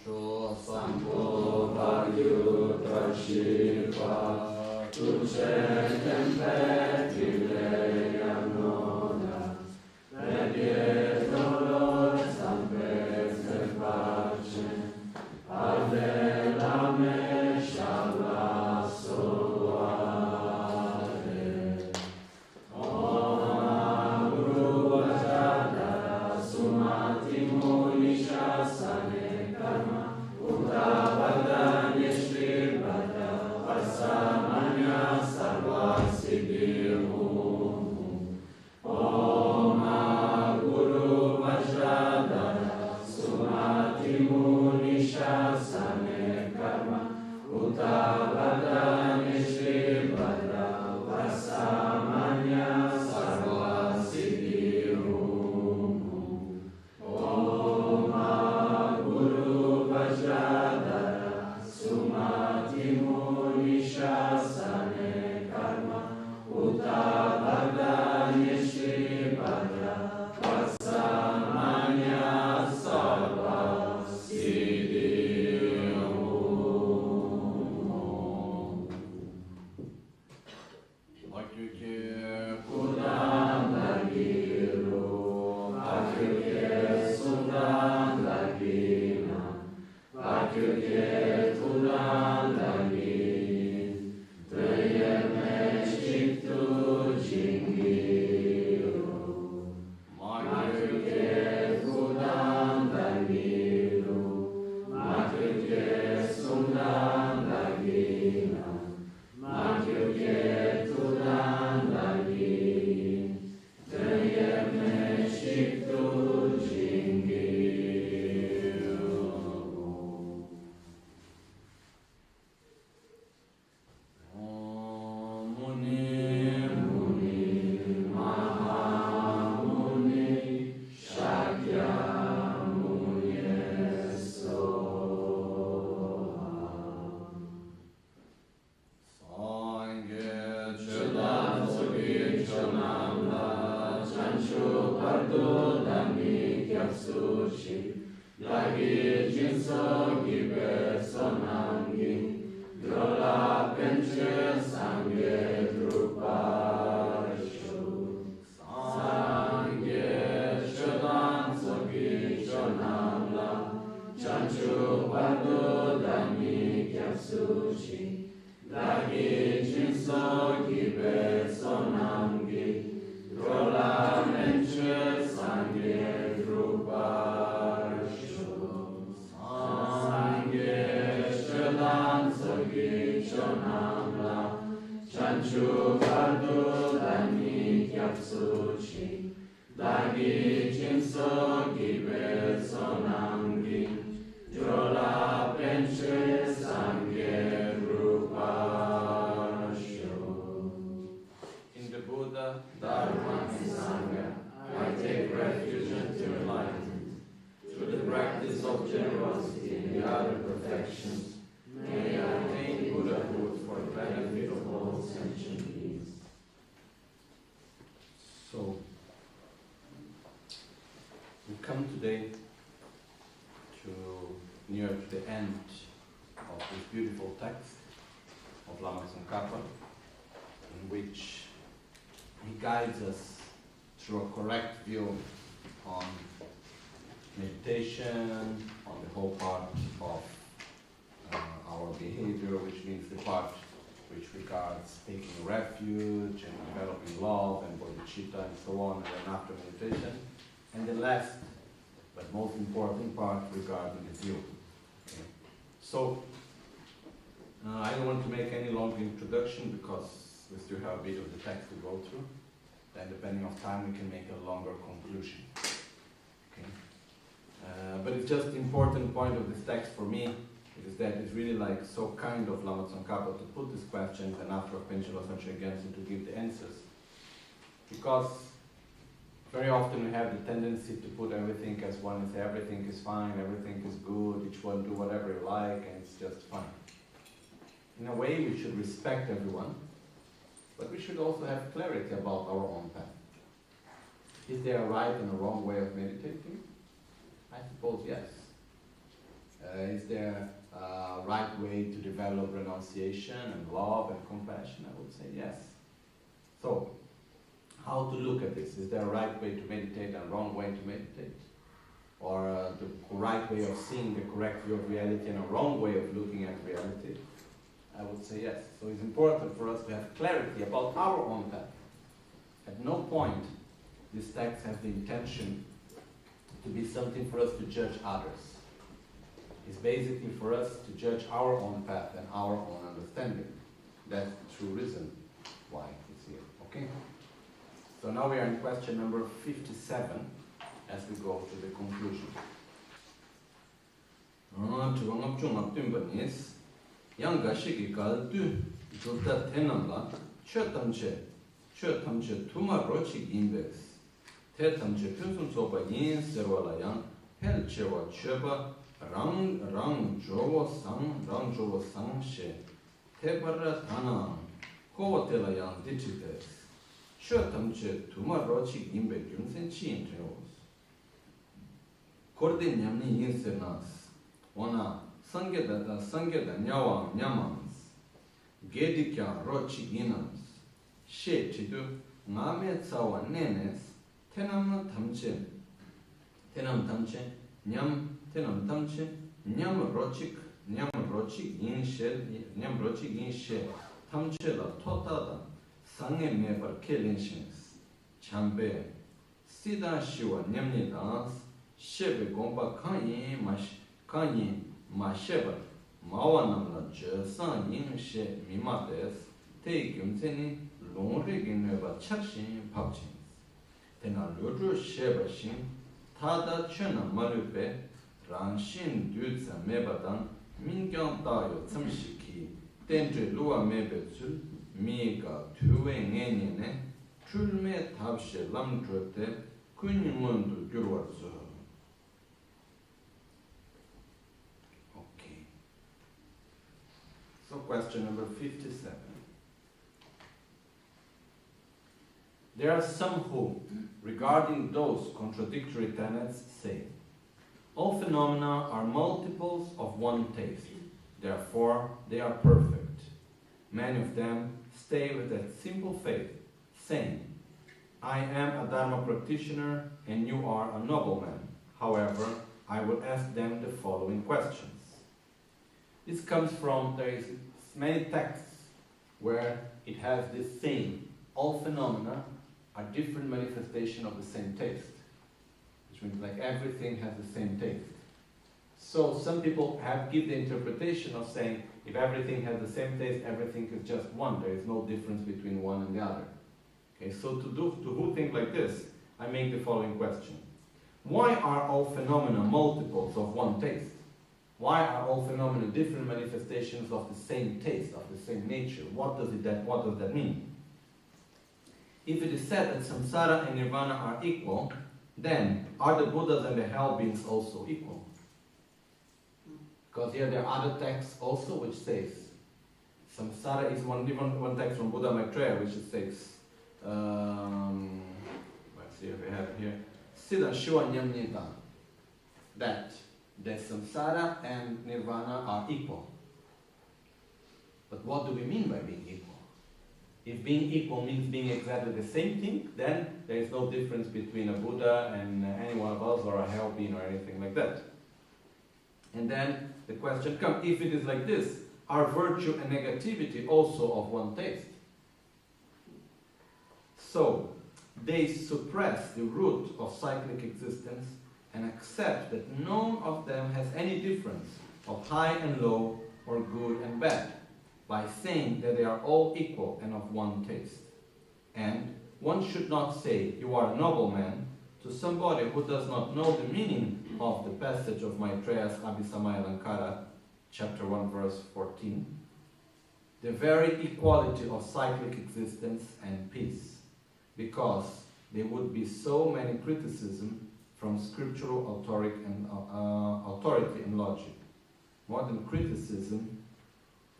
Cho Sampo Vayu Tashiva Tuche Tempe Tile Yanoda Vedye Dolor Sampe Panchen Ave Lame Shala Soare Om Guru Vajradara Sumati Munisha Sane Karma Uta Vadanya Shri Bhadra Vasamanya Sarva Siddhi Om Guru Vajradara Sumati Munisha Sane Karma Uta Vadanya Shri Bhadra Vasamanya Sarva Siddhi Om Guru Vajradara Sumati Munisha Sane Karma Uta Vadanya Shri Bhadra Vasamanya Sarva Siddhi Kudam Lagiru Bhakti Sundam Lagina Bhakti Kudam Lagi Trayame Chittu Jingiru Bhakti Kudam Lagiru Bhakti Sundam Lagina Bhakti Kudam Lagi Trayame Chittu Jingiru Om Muni Muni Mahamuni Shakya Muni Soha Sangye Chodan Sogi Chonamla Chanchu Pardo Dami Kyapsuchi Lagi Jinso Gibe Sonangi Drola Penche Sangye Druparshu Sangye Chodan Sogi Chonamla Chanchu Pardo Dami Kyapsuchi Lagi Jinso Gibe Sonangi Drola Penche Sangye Druparshu Sangye Chodan Sogi Chonamla Chanchu Pardo Dami Kyapsuchi Lagi Jinso Gibe Sonangi Drola Penche Sangye Druparshu In the Buddha, Dharma and Sangha, I take refuge until enlightened. Through the practice of generosity and the other perfections, may I attain Buddhahood for the benefit of all sentient beings. So, we come today near to the end of this beautiful text of Lama Tsongkhapa, in which he guides us through a correct view on meditation, on the whole part of our behavior, which means the part which regards taking refuge and developing love and bodhicitta and so on, and then after meditation, and the last but most important part regarding the view. Okay. So, I don't want to make any long introduction because we still have a bit of the text to go through. Then depending on time we can make a longer conclusion. Okay. But it's just important point of this text for me is that it's really like so kind of Lama Tsongkhapa to put these questions and after Panchen Gyaltsen to give the answers. Because very often we have the tendency to put everything as one is everything is fine, everything is good, each one do whatever you like and it's just fine. In a way we should respect everyone, but we should also have clarity about our own path. Is there a right and a wrong way of meditating? I suppose yes. Is develop renunciation and love and compassion? I would say yes. So, how to look at this? Is there a right way to meditate and a wrong way to meditate? Or the right way of seeing the correct view of reality and a wrong way of looking at reality? I would say yes. So it's important for us to have clarity about our own path. At no point this text has the intention to be something for us to judge others. It's basically for us to judge our own path and our own understanding. That's the true reason why it's here. Okay? So now we are in question number 57 as we go to the conclusion. Yang shiki kal du julta tenamla chetamche tuma rochi inves tetamche pyunsum sopa yin serwala yang hel chewa cheba rang jowo sang she tebara tana kowa tela yang dichites chetamche tuma rochi inbe gyumsen chi intreos korde nyamni yin sernas wana Sangeda nyawang nyamans, gedikya rochi inams, she chidu, ngame tsawa nenes, tenam tamche, nyam rochik yin she, tamche la totada, sange mebar kelinshins, chambe, sida shiwa nyamni dans, shebe gomba kanyi, Ma sheba, mawanamla jesan yin she mimates, te gyumtseni longri ginweba chakshin papchins. Tena lodru sheba shin, tada chena malupe, rangshin dutsa mebadan, mingyang tayo tsamshiki, tenje luwa mebetsul, miga tuwe ngenyene, chulme tabshe lamdrote, kunyimundu gyurwarzu. So question number 57. There are some who, regarding those contradictory tenets, say, all phenomena are multiples of one taste, therefore they are perfect. Many of them stay with that simple faith, saying, I am a Dharma practitioner and you are a nobleman. However, I will ask them the following questions. This comes from, there is many texts where it has this saying, all phenomena are different manifestations of the same taste. Which means like everything has the same taste. So some people give the interpretation of saying, if everything has the same taste, everything is just one. There is no difference between one and the other. Okay, so to who think like this, I make the following question. Why are all phenomena multiples of one taste? Why are all phenomena different manifestations of the same taste, of the same nature? What does that mean? If it is said that samsara and nirvana are equal, then are the Buddhas and the hell beings also equal? Because here there are other texts also which says, samsara is one text from Buddha Maitreya which says, let's see if we have it here, Siddha Shiva Nyam Nidha, that the samsara and nirvana are equal. But what do we mean by being equal? If being equal means being exactly the same thing, then there is no difference between a Buddha and any one of us or a hell being or anything like that. And then the question comes, if it is like this, are virtue and negativity also of one taste? So, they suppress the root of cyclic existence and accept that none of them has any difference of high and low or good and bad, by saying that they are all equal and of one taste. And one should not say, you are a nobleman, to somebody who does not know the meaning of the passage of Maitreya's Abhisamaya chapter 1, verse 14, the very equality of cyclic existence and peace, because there would be so many criticisms from scriptural authority and logic. More than criticism,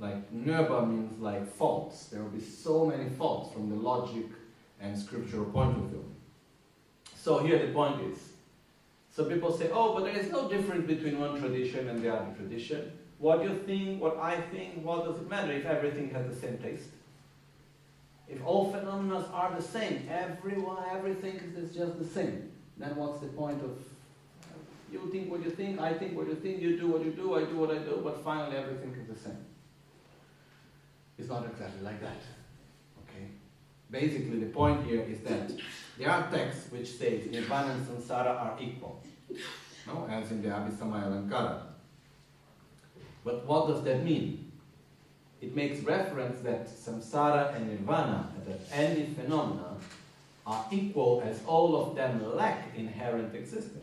like nöba means like faults. There will be so many faults from the logic and scriptural point of view. So here the point is, some people say, oh, but there is no difference between one tradition and the other tradition. what you think, what I think, what does it matter if everything has the same taste? If all phenomena are the same, everything is just the same, then what's the point of you think what you think, I think what you think, you do what you do, I do what I do, but finally everything is the same. It's not exactly like that. Okay? Basically the point here is that there are texts which say Nirvana and Samsara are equal. No? As in the Abhisamaya Alankara. But what does that mean? It makes reference that Samsara and Nirvana, that any phenomena, are equal as all of them lack inherent existence.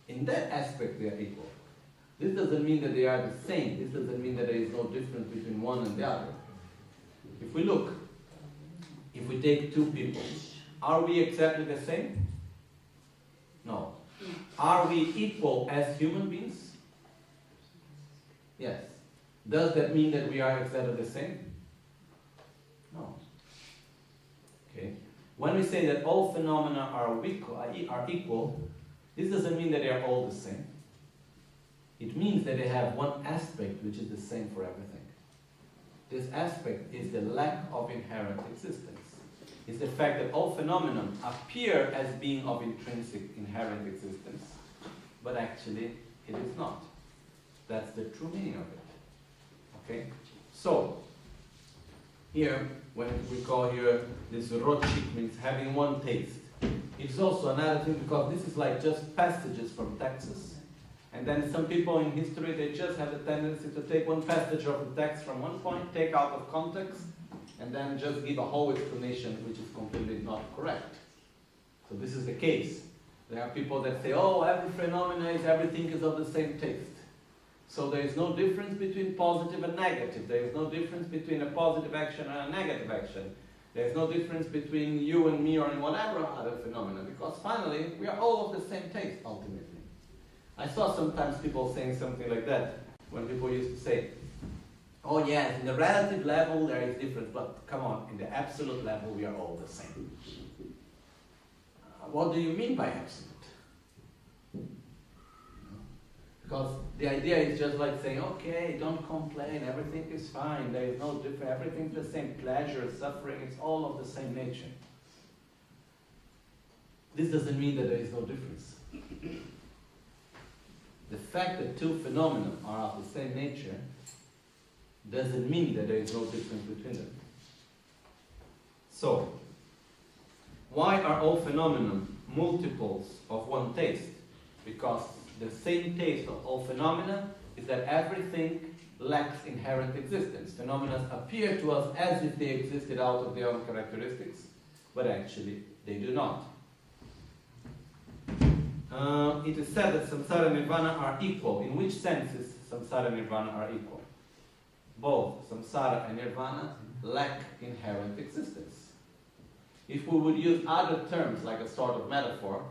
In that aspect they are equal. This doesn't mean that they are the same. This doesn't mean that there is no difference between one and the other. If we look, if we take two people, are we exactly the same? No. Are we equal as human beings? Yes. Does that mean that we are exactly the same? No. Okay. When we say that all phenomena are equal, this doesn't mean that they are all the same. It means that they have one aspect which is the same for everything. This aspect is the lack of inherent existence. It's the fact that all phenomena appear as being of intrinsic inherent existence, but actually it is not. That's the true meaning of it. Okay? So, here, when we call here this rochik, means having one taste. It's also another thing because this is like just passages from texts. And then some people in history, they just have a tendency to take one passage of the text from one point, take out of context, and then just give a whole explanation which is completely not correct. So this is the case. There are people that say, oh, every phenomena is, everything is of the same taste. So there is no difference between positive and negative. There is no difference between a positive action and a negative action. There is no difference between you and me or in whatever other phenomena, because finally we are all of the same taste ultimately. I saw sometimes people saying something like that when people used to say, oh yes, in the relative level there is difference, but come on, in the absolute level we are all the same. What do you mean by absolute? Because the idea is just like saying, okay, don't complain, everything is fine, there is no difference, everything's the same, pleasure, suffering, it's all of the same nature. This doesn't mean that there is no difference. The fact that two phenomena are of the same nature doesn't mean that there is no difference between them. So, why are all phenomena multiples of one taste? Because the same taste of all phenomena is that everything lacks inherent existence. Phenomena appear to us as if they existed out of their own characteristics, but actually they do not. It is said that samsara and nirvana are equal. In which senses samsara and nirvana are equal? Both samsara and nirvana lack inherent existence. If we would use other terms like a sort of metaphor,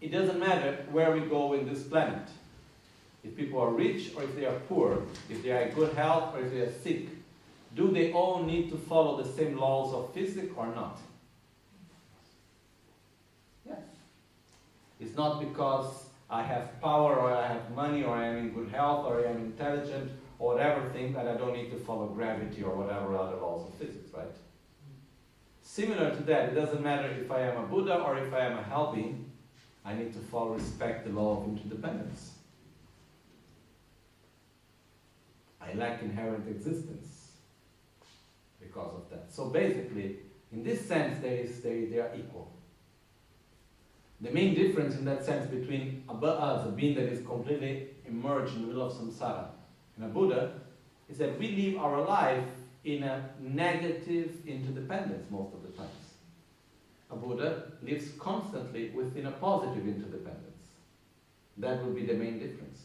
it doesn't matter where we go in this planet. If people are rich or if they are poor, if they are in good health or if they are sick, do they all need to follow the same laws of physics or not? Yes. It's not because I have power or I have money or I am in good health or I am intelligent or whatever thing that I don't need to follow gravity or whatever other laws of physics, right? Similar to that, it doesn't matter if I am a Buddha or if I am a hell being, I need to follow, respect the law of interdependence. I lack inherent existence because of that. So basically, in this sense, they are equal. The main difference in that sense between us, a being that is completely immersed in the middle of samsara, and a Buddha, is that we live our life in a negative interdependence most of the times. A Buddha lives constantly within a positive interdependence. That would be the main difference.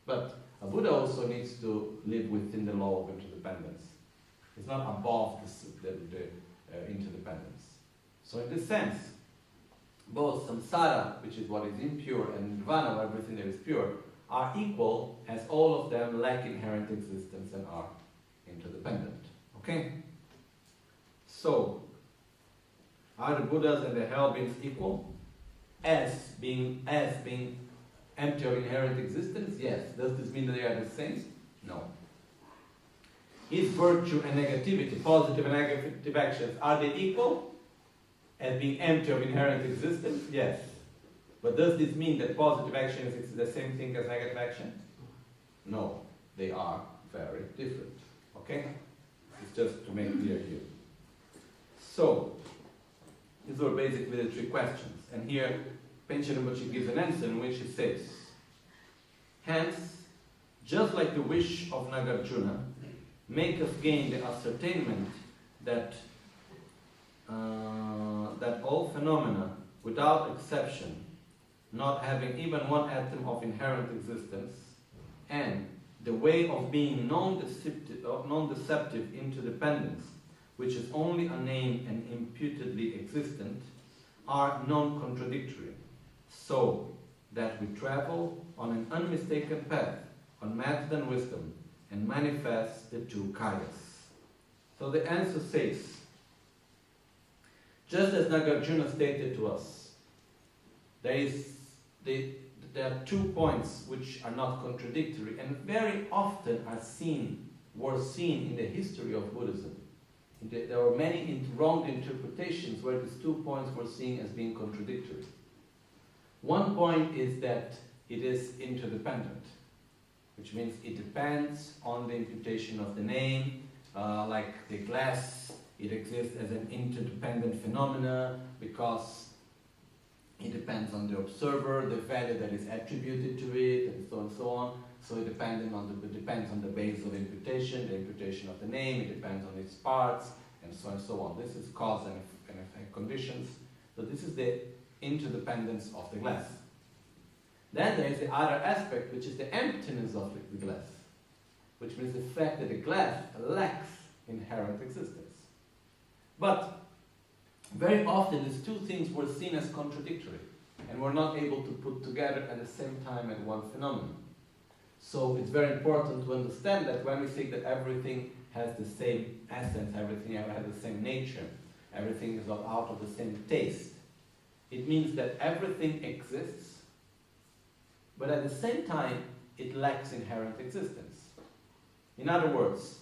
But a Buddha also needs to live within the law of interdependence. It's not above the interdependence. So in this sense, both samsara, which is what is impure, and nirvana, everything that is pure, are equal as all of them lack inherent existence and are interdependent. Okay? So, are the Buddhas and the hell beings equal? As being empty of inherent existence? Yes. Does this mean that they are the same? No. Is virtue and negativity, positive and negative actions, are they equal as being empty of inherent existence? Yes. But does this mean that positive action is the same thing as negative action? No. They are very different. Okay? It's just to make clear here. So, these were basically the three questions. And here, Panchen Rinpoche gives an answer in which he says, hence, just like the wish of Nagarjuna, make us gain the ascertainment that that all phenomena, without exception, not having even one atom of inherent existence, and the way of being non-deceptive interdependence, which is only a name and imputedly existent, are non-contradictory, so that we travel on an unmistaken path, on method and wisdom, and manifest the two kayas. So the answer says, just as Nagarjuna stated to us, there are 2 points which are not contradictory and very often were seen in the history of Buddhism. There were many wrong interpretations where these 2 points were seen as being contradictory. One point is that it is interdependent, which means it depends on the imputation of the name, like the glass, it exists as an interdependent phenomena because it depends on the observer, the value that is attributed to it, and so on and so on. So it depends on the base of imputation, the imputation of the name, it depends on its parts, and so on and so on. This is cause and effect conditions. So this is the interdependence of the glass. Then there is the other aspect, which is the emptiness of the glass, which means the fact that the glass lacks inherent existence. But very often these two things were seen as contradictory and were not able to put together at the same time as one phenomenon. So it's very important to understand that when we say that everything has the same essence, everything has the same nature, everything is out of the same taste, it means that everything exists, but at the same time it lacks inherent existence. In other words,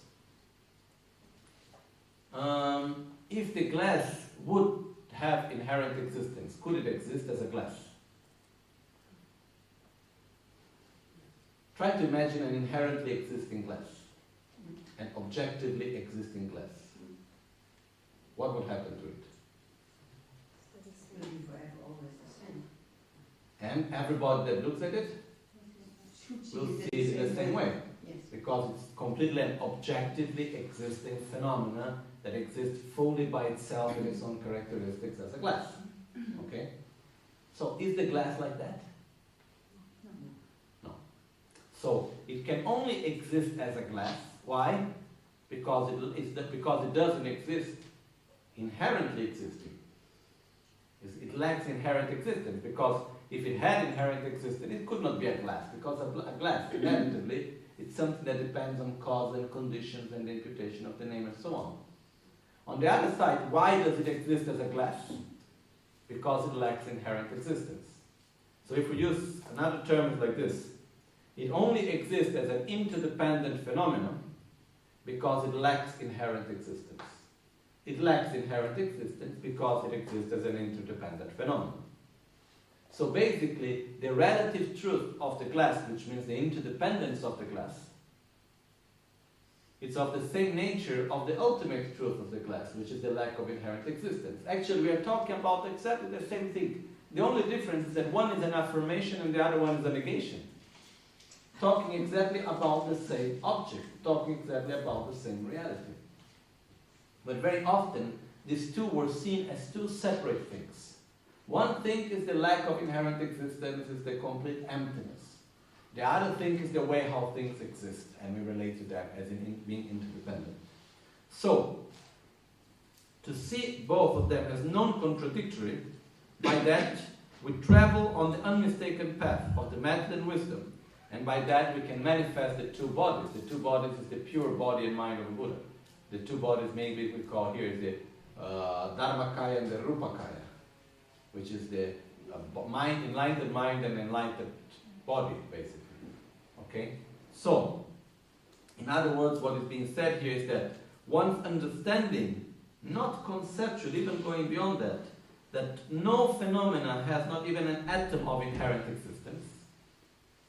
if the glass would have inherent existence, could it exist as a glass? Try to imagine an inherently existing glass, an objectively existing glass. What would happen to it? And everybody that looks at it will see it in the same way. Yes. Because it's completely an objectively existing phenomena that exists fully by itself in its own characteristics as a glass. Okay? So is the glass like that? No. So it can only exist as a glass. Why? Because it doesn't exist inherently existing. It lacks inherent existence, because if it had inherent existence, it could not be a glass, because a glass, inevitably, it's something that depends on cause and conditions and the imputation of the name and so on. On the other side, why does it exist as a glass? Because it lacks inherent existence. So if we use another term like this, it only exists as an interdependent phenomenon because it lacks inherent existence. It lacks inherent existence because it exists as an interdependent phenomenon. So basically, the relative truth of the glass, which means the interdependence of the glass, it's of the same nature of the ultimate truth of the glass, which is the lack of inherent existence. Actually, we are talking about exactly the same thing. The only difference is that one is an affirmation and the other one is a negation. Talking exactly about the same object, talking exactly about the same reality. But very often, these two were seen as two separate things. One thing is the lack of inherent existence, is the complete emptiness. The other thing is the way how things exist, and we relate to that as being interdependent. So, to see both of them as non-contradictory, by that we travel on the unmistaken path of the method and wisdom, and by that we can manifest the two bodies. The two bodies is the pure body and mind of a Buddha. The two bodies maybe we call here is the Dharmakaya and the Rupakaya, which is the enlightened mind and enlightened body, basically. Okay? So, in other words, what is being said here is that one's understanding, not conceptual, even going beyond that no phenomena has not even an atom of inherent existence,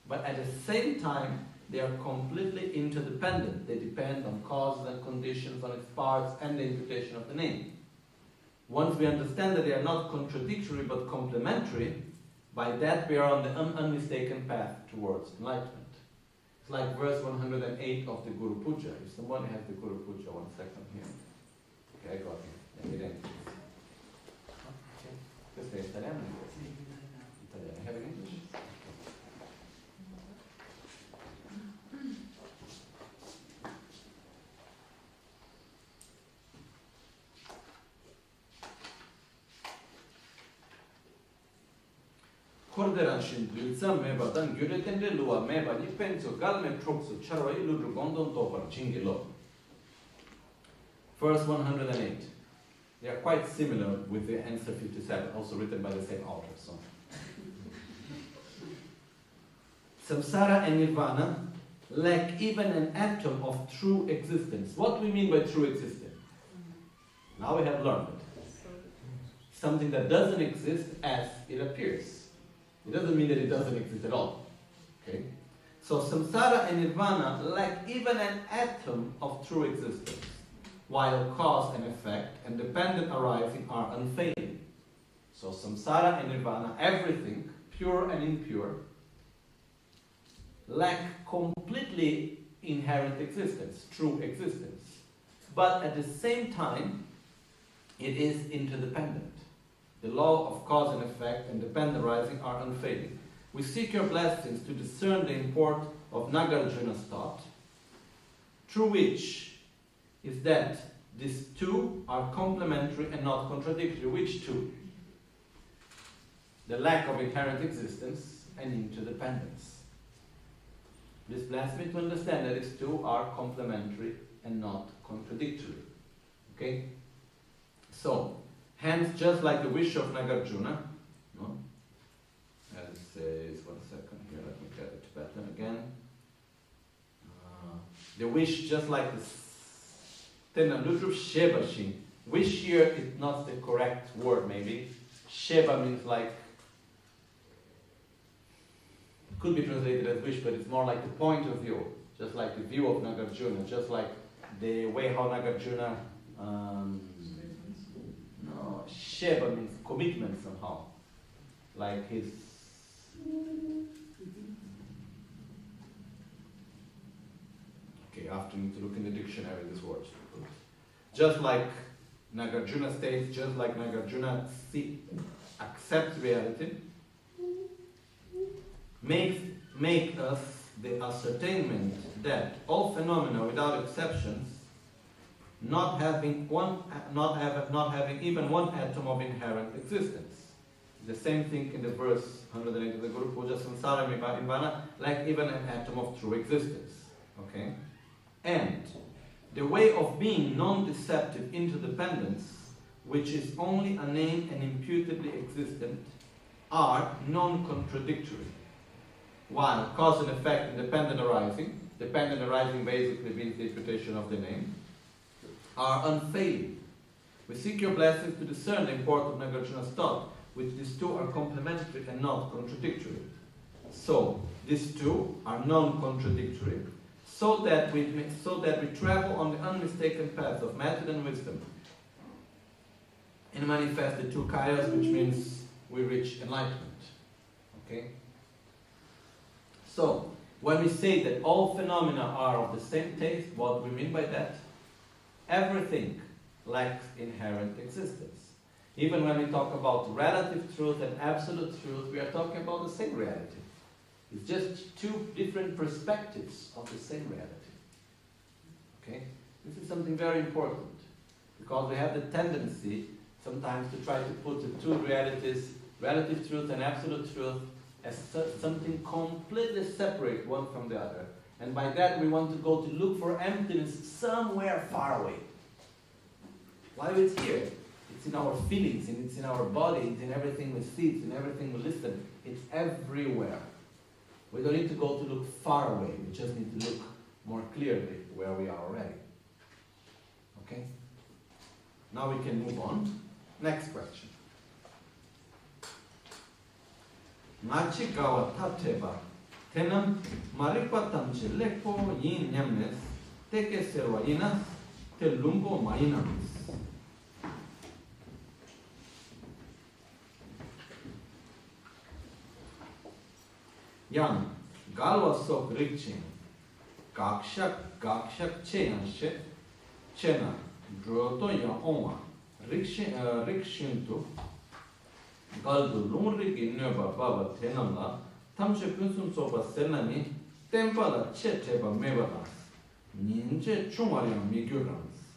but at the same time, they are completely interdependent. They depend on causes and conditions, on its parts, and the interpretation of the name. Once we understand that they are not contradictory but complementary, by that we are on the unmistaken path towards enlightenment. It's like verse 108 of the Guru Puja. If someone has the Guru Puja, 1 second here. Okay, I got it. Let me then. Questo è italiano? Italiano. Have it in English? Korderashin Gyaltsen mebadan gyuretende lua meba ni penso galme troksu charwai ludru gondon topar chingilo. Verse 108. They are quite similar with the answer 57, also written by the same author. So. Samsara and Nirvana lack even an atom of true existence. What do we mean by true existence? Now we have learned it. Something that doesn't exist as it appears. It doesn't mean that it doesn't exist at all. Okay? So samsara and nirvana lack even an atom of true existence, while cause and effect and dependent arising are unfailing. So samsara and nirvana, everything, pure and impure, lack completely inherent existence, true existence. But at the same time, it is interdependent. The law of cause and effect and dependent arising are unfailing. We seek your blessings to discern the import of Nagarjuna's thought, through which is that these two are complementary and not contradictory. Which two? The lack of inherent existence and interdependence. Please bless me to understand that these two are complementary and not contradictory. Okay? So, hence, just like the wish of Nagarjuna, no? As it says, 1 second here, let me get it better again. The wish, just like the Tenaludru Sheba Shin. Wish here is not the correct word, maybe. Sheba means like, could be translated as wish, but it's more like the point of view, just like the view of Nagarjuna, just like the way how Nagarjuna. Sheba means commitment somehow. Like his... Okay, I have to need to look in the dictionary this word. Just like Nagarjuna states, just like Nagarjuna accepts reality, make us the ascertainment that all phenomena without exceptions not having even one atom of inherent existence. The same thing in the verse 108 of the Guru Puja, samsara nirvana, like even an atom of true existence. Okay? And the way of being non-deceptive interdependence, which is only a name and imputably existent, are non-contradictory. While cause and effect and dependent arising basically means the interpretation of the name, are unfailing. We seek your blessings to discern the import of Nagarjuna's thought, which these two are complementary and not contradictory. So, these two are non-contradictory, so that we travel on the unmistaken path of method and wisdom, and manifest the two kayas, which means we reach enlightenment. Okay? So, when we say that all phenomena are of the same taste, what do we mean by that? Everything lacks inherent existence. Even when we talk about relative truth and absolute truth, we are talking about the same reality. It's just two different perspectives of the same reality. Okay? This is something very important, because we have the tendency sometimes to try to put the two realities, relative truth and absolute truth, as something completely separate one from the other. And by that we want to go to look for emptiness somewhere far away. While it's here, it's in our feelings, and it's in our body, it's in everything we see, it's in everything we listen, it's everywhere. We don't need to go to look far away. We just need to look more clearly where we are already. Okay? Now we can move on. Next question. Nachi gawa tateba tenam marikwa tamchi lekpo yin nyamnes teke serwa inas te lumbo mainams. Yang galwa sok rikchin gakshak cheyan she chena droto ya onwa rikshin tu galdu lungri gi nyoba baba tenamla tamche kunsum soba senami tempala che teba mebadas ninje chungwaryang migyurans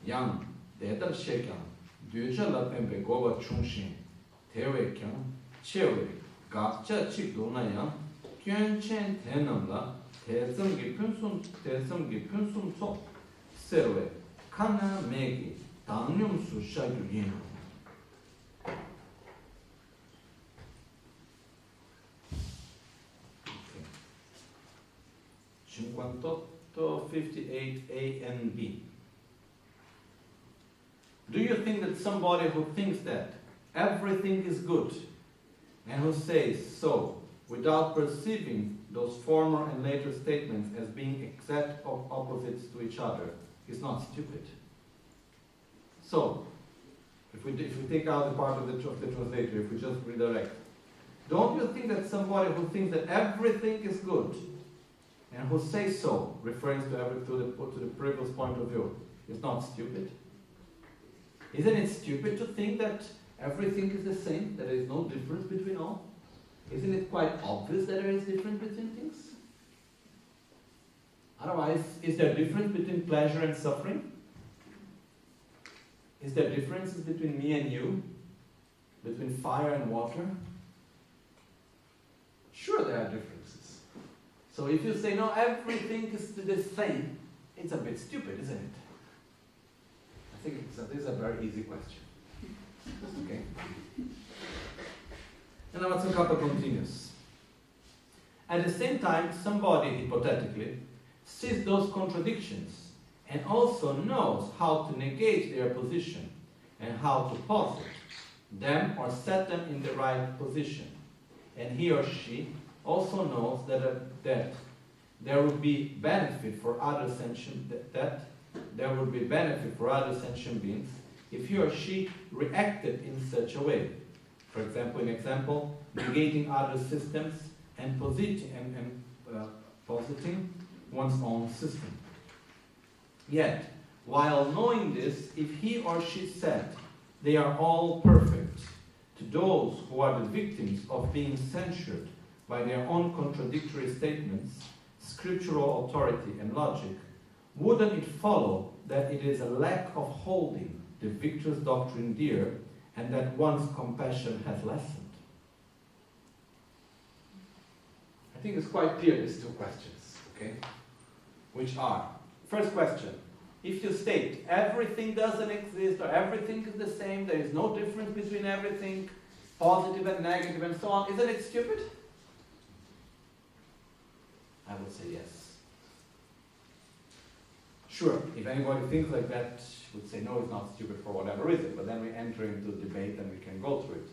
yang dedal shekyang duja la pembe goba chungshin tewe kyang chewe gakcha chik dona yang kyunchen tenamla 대성기 편숨 속 세로에 카나 메기 당념수 샤규인 to 58A and B. Do you think that somebody who thinks that everything is good and who says so without perceiving those former and later statements as being exact opposites to each other is not stupid? So, if we take out the part of the translator, if we just redirect, don't you think that somebody who thinks that everything is good and who says so, referring to the previous point of view, is not stupid? Isn't it stupid to think that everything is the same, that there is no difference between all? Isn't it quite obvious that there is difference between things? Otherwise, is there a difference between pleasure and suffering? Is there differences between me and you? Between fire and water? Sure, there are differences. So if you say, no, everything is the same, it's a bit stupid, isn't it? I think this is a very easy question. Okay? And now Tsongkhapa continues. At the same time, somebody, hypothetically, sees those contradictions and also knows how to negate their position and how to posit them or set them in the right position. And he or she also knows that there would be benefit for other sentient beings if he or she reacted in such a way. For example, negating other systems and positing one's own system. Yet, while knowing this, if he or she said they are all perfect, to those who are the victims of being censured by their own contradictory statements, scriptural authority and logic, wouldn't it follow that it is a lack of holding the victor's doctrine dear and that one's compassion has lessened? I think it's quite clear, these two questions, okay? Which are, first question, if you state everything doesn't exist or everything is the same, there is no difference between everything, positive and negative and so on, isn't it stupid? I would say yes. Sure, if anybody thinks like that, would say no, it's not stupid for whatever reason, but then we enter into debate and we can go through it.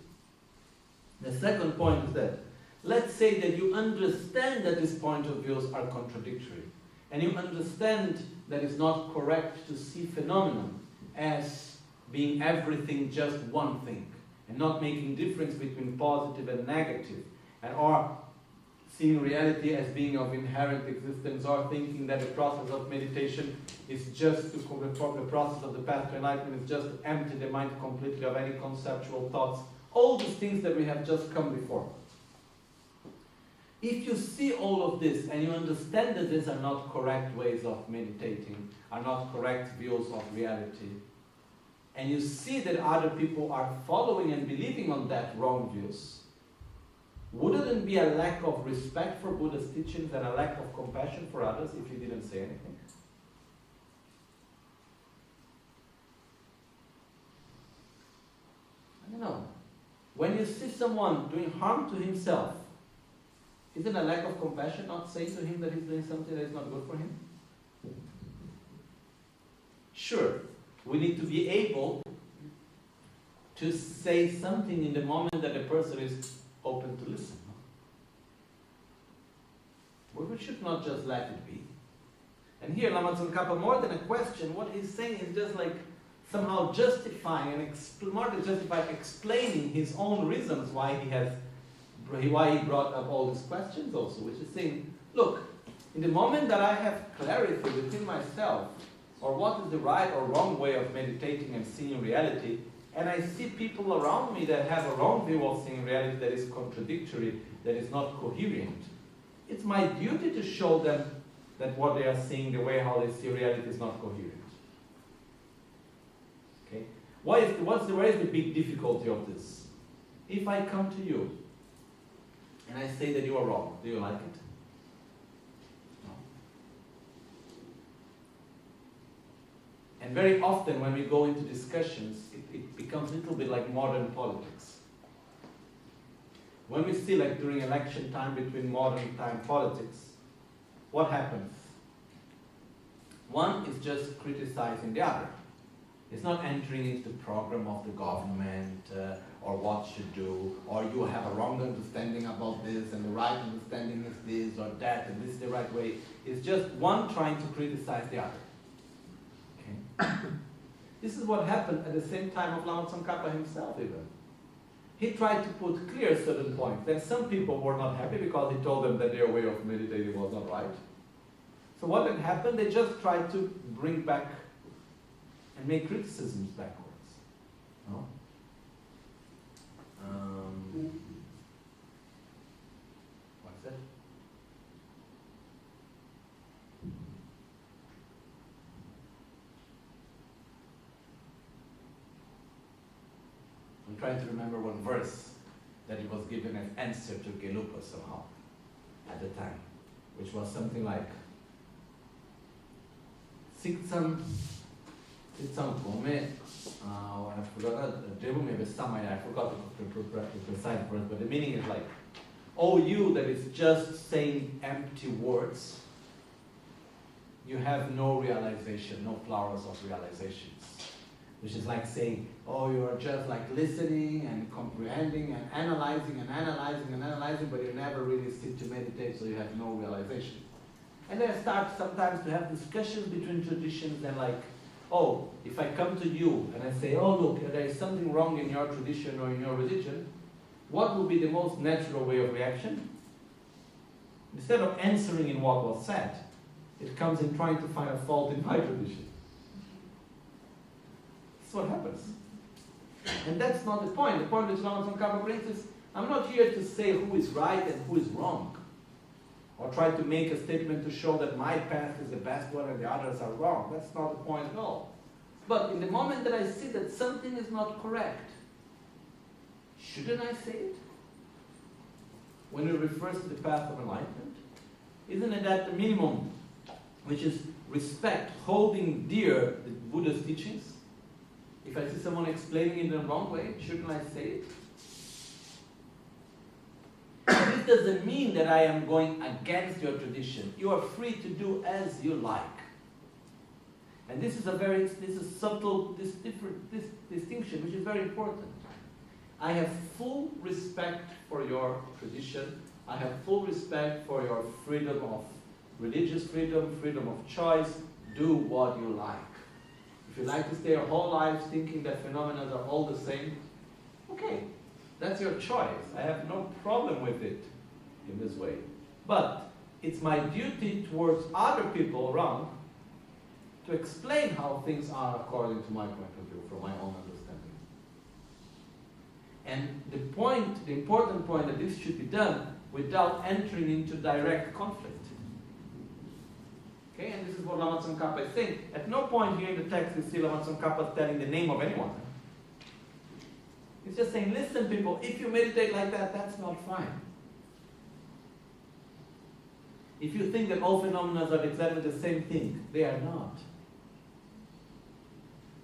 The second point is that, let's say that you understand that these point of views are contradictory, and you understand that it's not correct to see phenomenon as being everything just one thing, and not making difference between positive and negative, or seeing reality as being of inherent existence, or thinking that the process of meditation is just the process of the path to enlightenment is just to empty the mind completely of any conceptual thoughts. All these things that we have just come before. If you see all of this and you understand that these are not correct ways of meditating, are not correct views of reality, and you see that other people are following and believing on that wrong views, wouldn't it be a lack of respect for Buddha's teachings and a lack of compassion for others if you didn't say anything? I don't know. When you see someone doing harm to himself, Isn't a lack of compassion not saying to him that he's doing something that is not good for him? Sure, we need to be able to say something in the moment that the person is open to listen. We should not just let it be. And here, Lama Tsongkhapa, more than a question, what he's saying is just like somehow justifying and more than justifying, explaining his own reasons why he brought up all these questions also, which is saying, look, in the moment that I have clarity within myself, or what is the right or wrong way of meditating and seeing reality, and I see people around me that have a wrong view of seeing reality that is contradictory, that is not coherent, it's my duty to show them that what they are seeing, the way how they see reality is not coherent. Okay? Where is the big difficulty of this? If I come to you and I say that you are wrong, do you like it? No. And very often when we go into discussions, it becomes a little bit like modern politics. When we see, like during election time, between modern time politics, what happens? One is just criticizing the other. It's not entering into the program of the government or what should do, or you have a wrong understanding about this and the right understanding is this or that and this is the right way. It's just one trying to criticize the other. Okay? This is what happened at the same time of Lama Tsongkhapa himself even. He tried to put clear certain points. Then some people were not happy because he told them that their way of meditating was not right. So what had happened, they just tried to bring back and make criticisms backwards. No? What's that? I'm trying to remember one verse that it was given as answer to Gelupa somehow at the time, which was something like Siksam Kome, I forgot I forgot the precise word, but the meaning is like, oh you that is just saying empty words, you have no realization, no flowers of realizations. Which is like saying, oh, you are just like listening and comprehending and analyzing, but you never really sit to meditate, so you have no realization. And then I start sometimes to have discussions between traditions and like, oh, if I come to you and I say, oh look, there is something wrong in your tradition or in your religion, what would be the most natural way of reaction? Instead of answering in what was said, it comes in trying to find a fault in my tradition. That's what happens. And that's not the point. The point which Lama Tsongkhapa brings is, I'm not here to say who is right and who is wrong, or try to make a statement to show that my path is the best one and the others are wrong. That's not the point at all. But in the moment that I see that something is not correct, shouldn't I say it? When it refers to the path of enlightenment? Isn't it that the minimum, which is respect, holding dear the Buddha's teachings? If I see someone explaining it in the wrong way, shouldn't I say it? This doesn't mean that I am going against your tradition. You are free to do as you like. And this is subtle, this distinction, which is very important. I have full respect for your tradition. I have full respect for your freedom of religious freedom, freedom of choice. Do what you like. If you like to stay your whole life thinking that phenomena are all the same, okay, that's your choice. I have no problem with it in this way. But it's my duty towards other people around to explain how things are according to my point of view, from my own understanding. And the important point that this should be done without entering into direct conflict. Okay, and this is what Lama Tsongkhapa is saying. At no point here in the text we see Lama Tsongkhapa telling the name of anyone. He's just saying, listen people, if you meditate like that, that's not fine. If you think that all phenomena are exactly the same thing, they are not.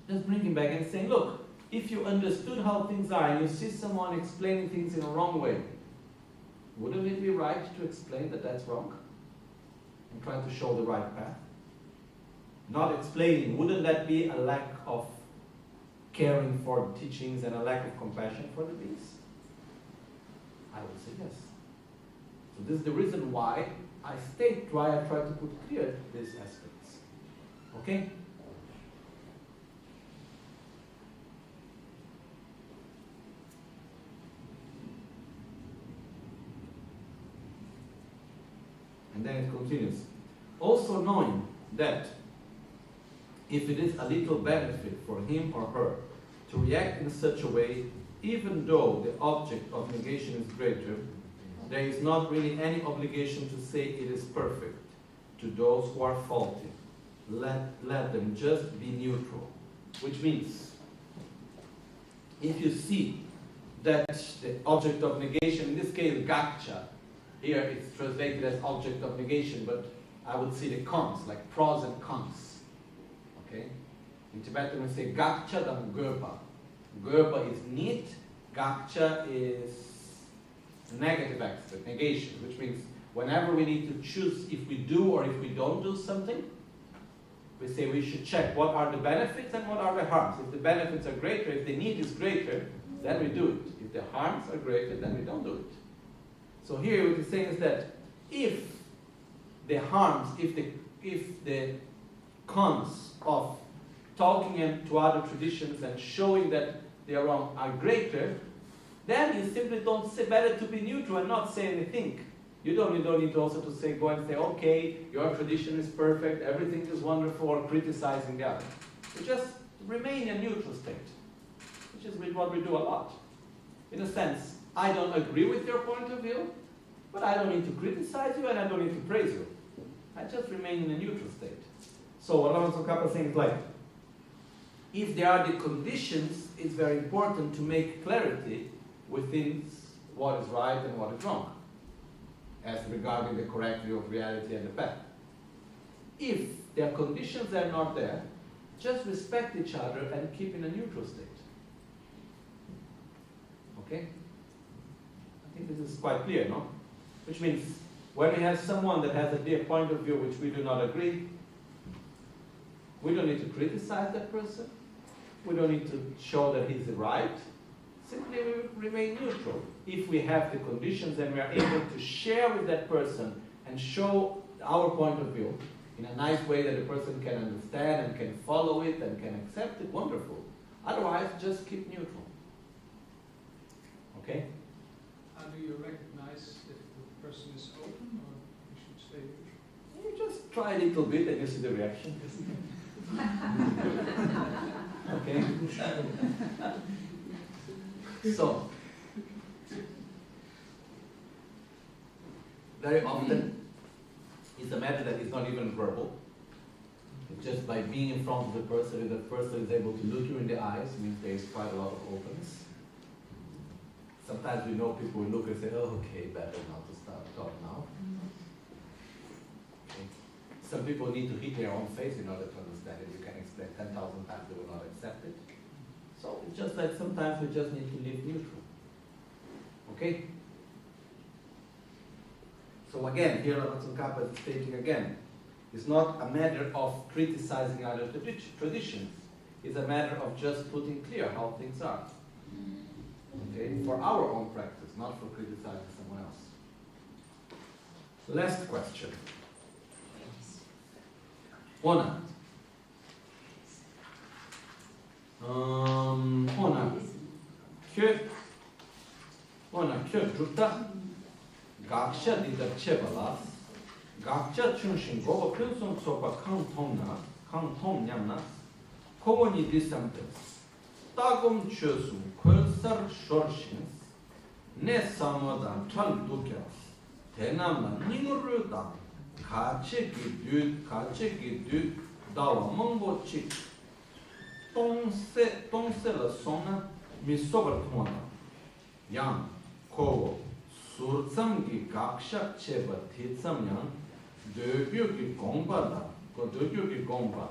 Just bring him back and saying, look, if you understood how things are and you see someone explaining things in a wrong way, wouldn't it be right to explain that that's wrong? And try to show the right path? Not explaining, wouldn't that be a lack of caring for the teachings and a lack of compassion for the beings? I would say yes. So this is the reason why I try to put clear these aspects. Okay? And then it continues. Also knowing that if it is a little benefit for him or her to react in such a way, even though the object of negation is greater, there is not really any obligation to say it is perfect to those who are faulty. Let them just be neutral. Which means, if you see that the object of negation, in this case gacha, here it's translated as object of negation, but I would see the cons, like pros and cons. Okay? In Tibetan we say gacha dan gerpa. Gerpa is need, gacha is negative aspect, negation, which means whenever we need to choose if we do or if we don't do something, we say we should check what are the benefits and what are the harms. If the benefits are greater, if the need is greater, then we do it. If the harms are greater, then we don't do it. So here what he's saying is that if the harms, if the cons of talking to other traditions and showing that they are wrong are greater, then you simply don't say, better to be neutral and not say anything. You don't need to also to say, go and say, okay, your tradition is perfect, everything is wonderful, or criticizing the other. You just remain in a neutral state, which is what we do a lot. In a sense, I don't agree with your point of view, but I don't need to criticize you and I don't need to praise you. I just remain in a neutral state. So what Lama Tsongkhapa is saying is like, if there are the conditions, it's very important to make clarity within what is right and what is wrong, as regarding the correct view of reality and the path. If there are conditions that are not there, just respect each other and keep in a neutral state. Okay? I think this is quite clear, no? Which means, when we have someone that has a clear point of view which we do not agree, we don't need to criticize that person. We don't need to show that he's right. Simply we remain neutral. If we have the conditions and we are able to share with that person and show our point of view in a nice way that the person can understand and can follow it and can accept it, wonderful. Otherwise, just keep neutral. Okay? How do you recognize if the person is open or you should stay neutral? You just try a little bit and you see the reaction. Okay? So, very often, it's a matter that is not even verbal. It's just by being in front of the person, if the person is able to look you in the eyes, means there is quite a lot of openness. Sometimes we know people will look and say, oh, okay, better not to start talk now. Okay. Some people need to hit their own face in order to understand it. You can explain 10,000 times, they will not accept it. So it's just that sometimes we just need to live neutral. Okay? So again, here Lama Tsongkhapa is stating again, it's not a matter of criticizing other traditions. It's a matter of just putting clear how things are. Okay? For our own practice, not for criticizing someone else. Last question. Ona. Kyo drupta gaksha dida chebalas gaksha chunshin goba pyunsum sopa kang tom nyamna kogoni disamtes tagum chösum kölsar shorshins ne samodan tal dukyas tenamna ningurruda kache ki du dawa mongbo chik tongse la sona mi sobar tmona yang kogo surtsam ki gaksha cheba titsam yang dögyo ki gongpa da ko dögyo ki gongpa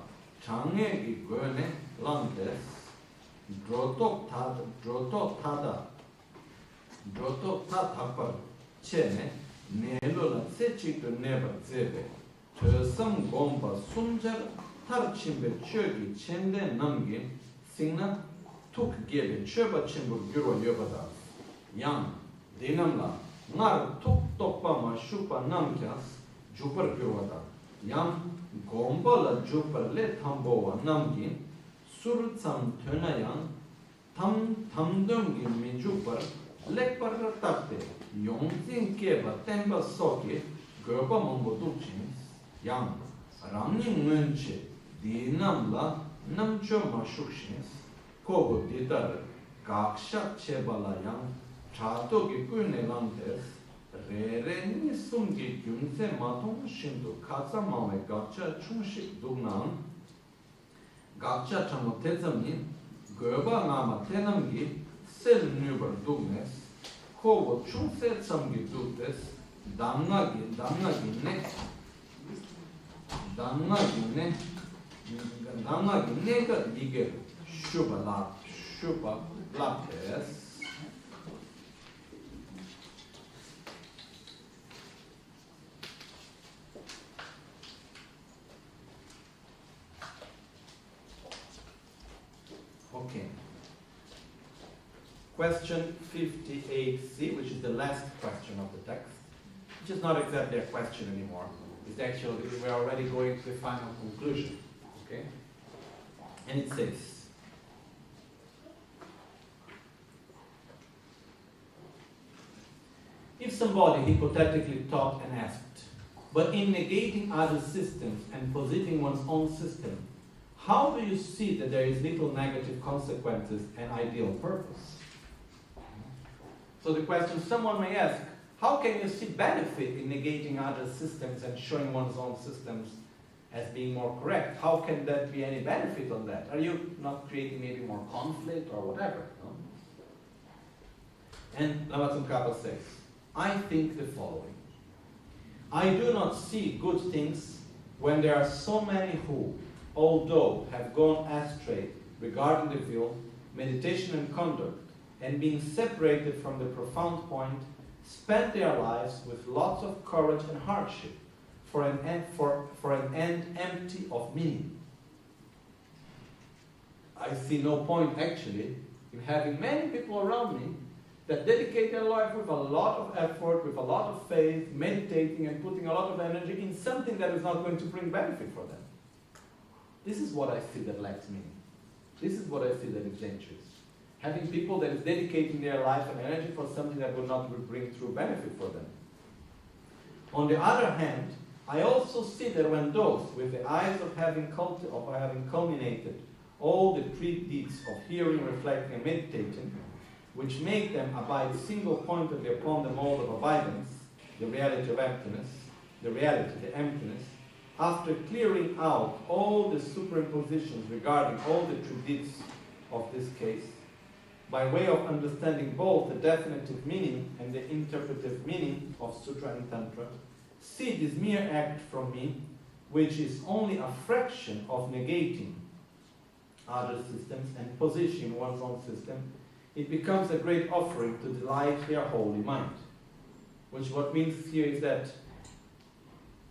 changye ki goyne lantes drotok tada drotok ta thapar chene nelo la sechi to never zebe to some gomba sumjar tarchimbe chögi chende namgi singna tuk gebe chöba chimbo gyuro yobada yang dinamla ngar tuk tokpa ma shupa namkyas jupar gyurwada yang gomba la jupar le thambowa namgi sur tsam thöna yang tamdöngin mi jupar lekpar tapte yongzin keba temba soki goba mongo dukchins yang ramni ngunche dinamla namcho ma shukshins kogo ditar gaksha chebala yang chato ki kune lantes re ni sumgi gyunse matong shindu katsa mawe gaksha chungshik dugnan gaksha chamo tezamni goba ngama tenamgi sel nubar dugnes kogo chungse tsamgi dugdes damnagi ne ka dige shuba lapes okay. Question 58C, which is the last question of the text, which is not exactly a question anymore. It's actually, we're already going to the final conclusion. Okay? And it says, if somebody hypothetically taught and asked, but in negating other systems and positing one's own system, how do you see that there is little negative consequences and ideal purpose? So the question someone may ask, how can you see benefit in negating other systems and showing one's own systems as being more correct? How can that be any benefit on that? Are you not creating maybe more conflict or whatever? No? And Lama Tsongkhapa says, I think the following. I do not see good things when there are so many who, although have gone astray regarding the will, meditation and conduct, and being separated from the profound point, spend their lives with lots of courage and hardship for an end empty of meaning. I see no point actually in having many people around me that dedicate their life with a lot of effort, with a lot of faith, meditating and putting a lot of energy in something that is not going to bring benefit for them. This is what I see that lacks meaning. This is what I see that is dangerous. Having people that is dedicating their life and energy for something that will not bring true benefit for them. On the other hand, I also see that when those with the eyes of having culminated all the three deeds of hearing, reflecting, and meditating, which make them abide single-pointedly upon the mode of abidance, the reality of emptiness, the emptiness, after clearing out all the superimpositions regarding all the three deeds of this case, by way of understanding both the definitive meaning and the interpretive meaning of Sutra and Tantra, see this mere act from me, which is only a fraction of negating other systems and positioning one's own system, it becomes a great offering to delight their holy mind. Which what means here is that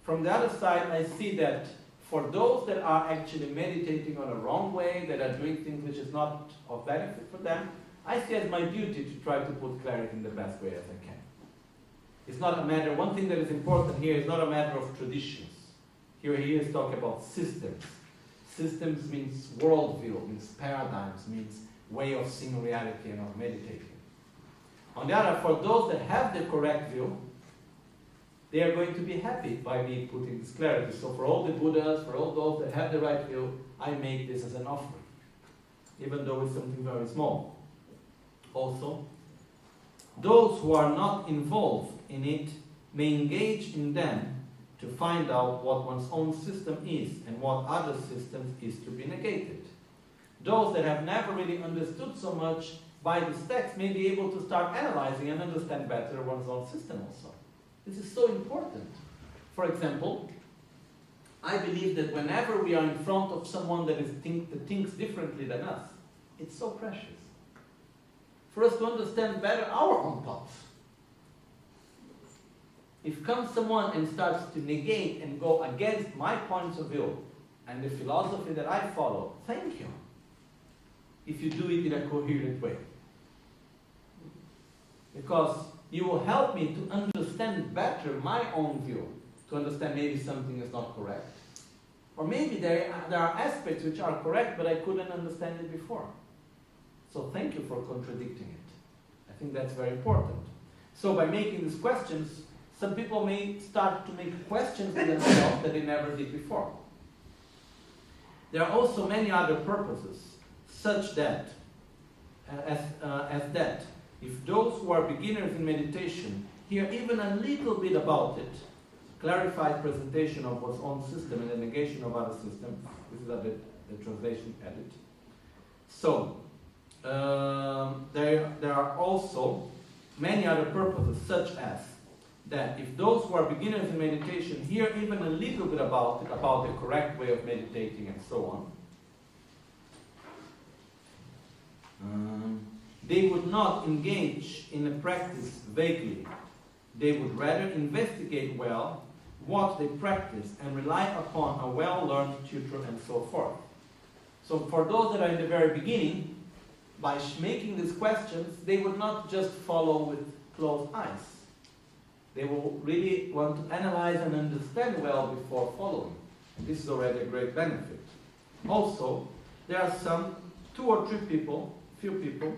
from the other side, I see that for those that are actually meditating on a wrong way, that are doing things which is not of benefit for them, I see as my duty to try to put clarity in the best way as I can. It's not a matter, one thing that is important here is not a matter of traditions. Here he is talking about systems. Systems means worldview, means paradigms, means way of seeing reality and of meditating. On the other, for those that have the correct view, they are going to be happy by me putting this clarity. So for all the Buddhas, for all those that have the right view, I make this as an offering, even though it's something very small. Also, those who are not involved in it may engage in them to find out what one's own system is and what other systems is to be negated. Those that have never really understood so much by this text may be able to start analyzing and understand better one's own system also. This is so important. For example, I believe that whenever we are in front of someone that thinks differently than us, it's so precious for us to understand better our own thoughts. if comes someone and starts to negate and go against my points of view and the philosophy that I follow, thank you. If you do it in a coherent way. Because you will help me to understand better my own view, to understand maybe something is not correct. Or maybe there are aspects which are correct, but I couldn't understand it before. So thank you for contradicting it. I think that's very important. So by making these questions, some people may start to make questions to themselves that they never did before. There are also many other purposes, such that, as that, if those who are beginners in meditation hear even a little bit about it, clarified presentation of one's own system and the negation of other systems, this is the translation edit. So, there are also many other purposes, such as that if those who are beginners in meditation hear even a little bit about it, about the correct way of meditating and so on, they would not engage in a practice vaguely. They would rather investigate well what they practice and rely upon a well-learned tutor and so forth. So for those that are in the very beginning, by making these questions, they would not just follow with closed eyes. They will really want to analyze and understand well before following. And this is already a great benefit. Also, there are some 2 or 3 people, few people,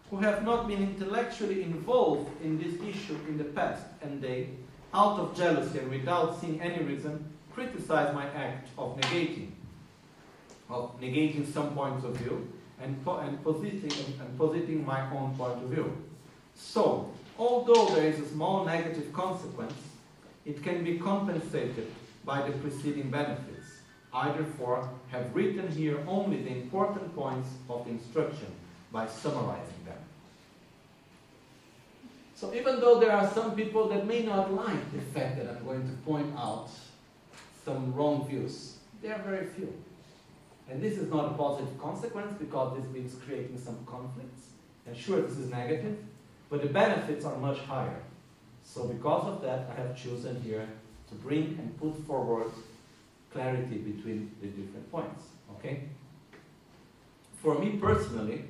who have not been intellectually involved in this issue in the past, and they, out of jealousy and without seeing any reason, criticize my act of negating some points of view and positing my own point of view. So, although there is a small negative consequence, it can be compensated by the preceding benefits. I therefore have written here only the important points of the instruction by summarizing them. So even though there are some people that may not like the fact that I'm going to point out some wrong views, there are very few. And this is not a positive consequence because this means creating some conflicts. And sure, this is negative, but the benefits are much higher. So because of that, I have chosen here to bring and put forward clarity between the different points. Okay? For me personally,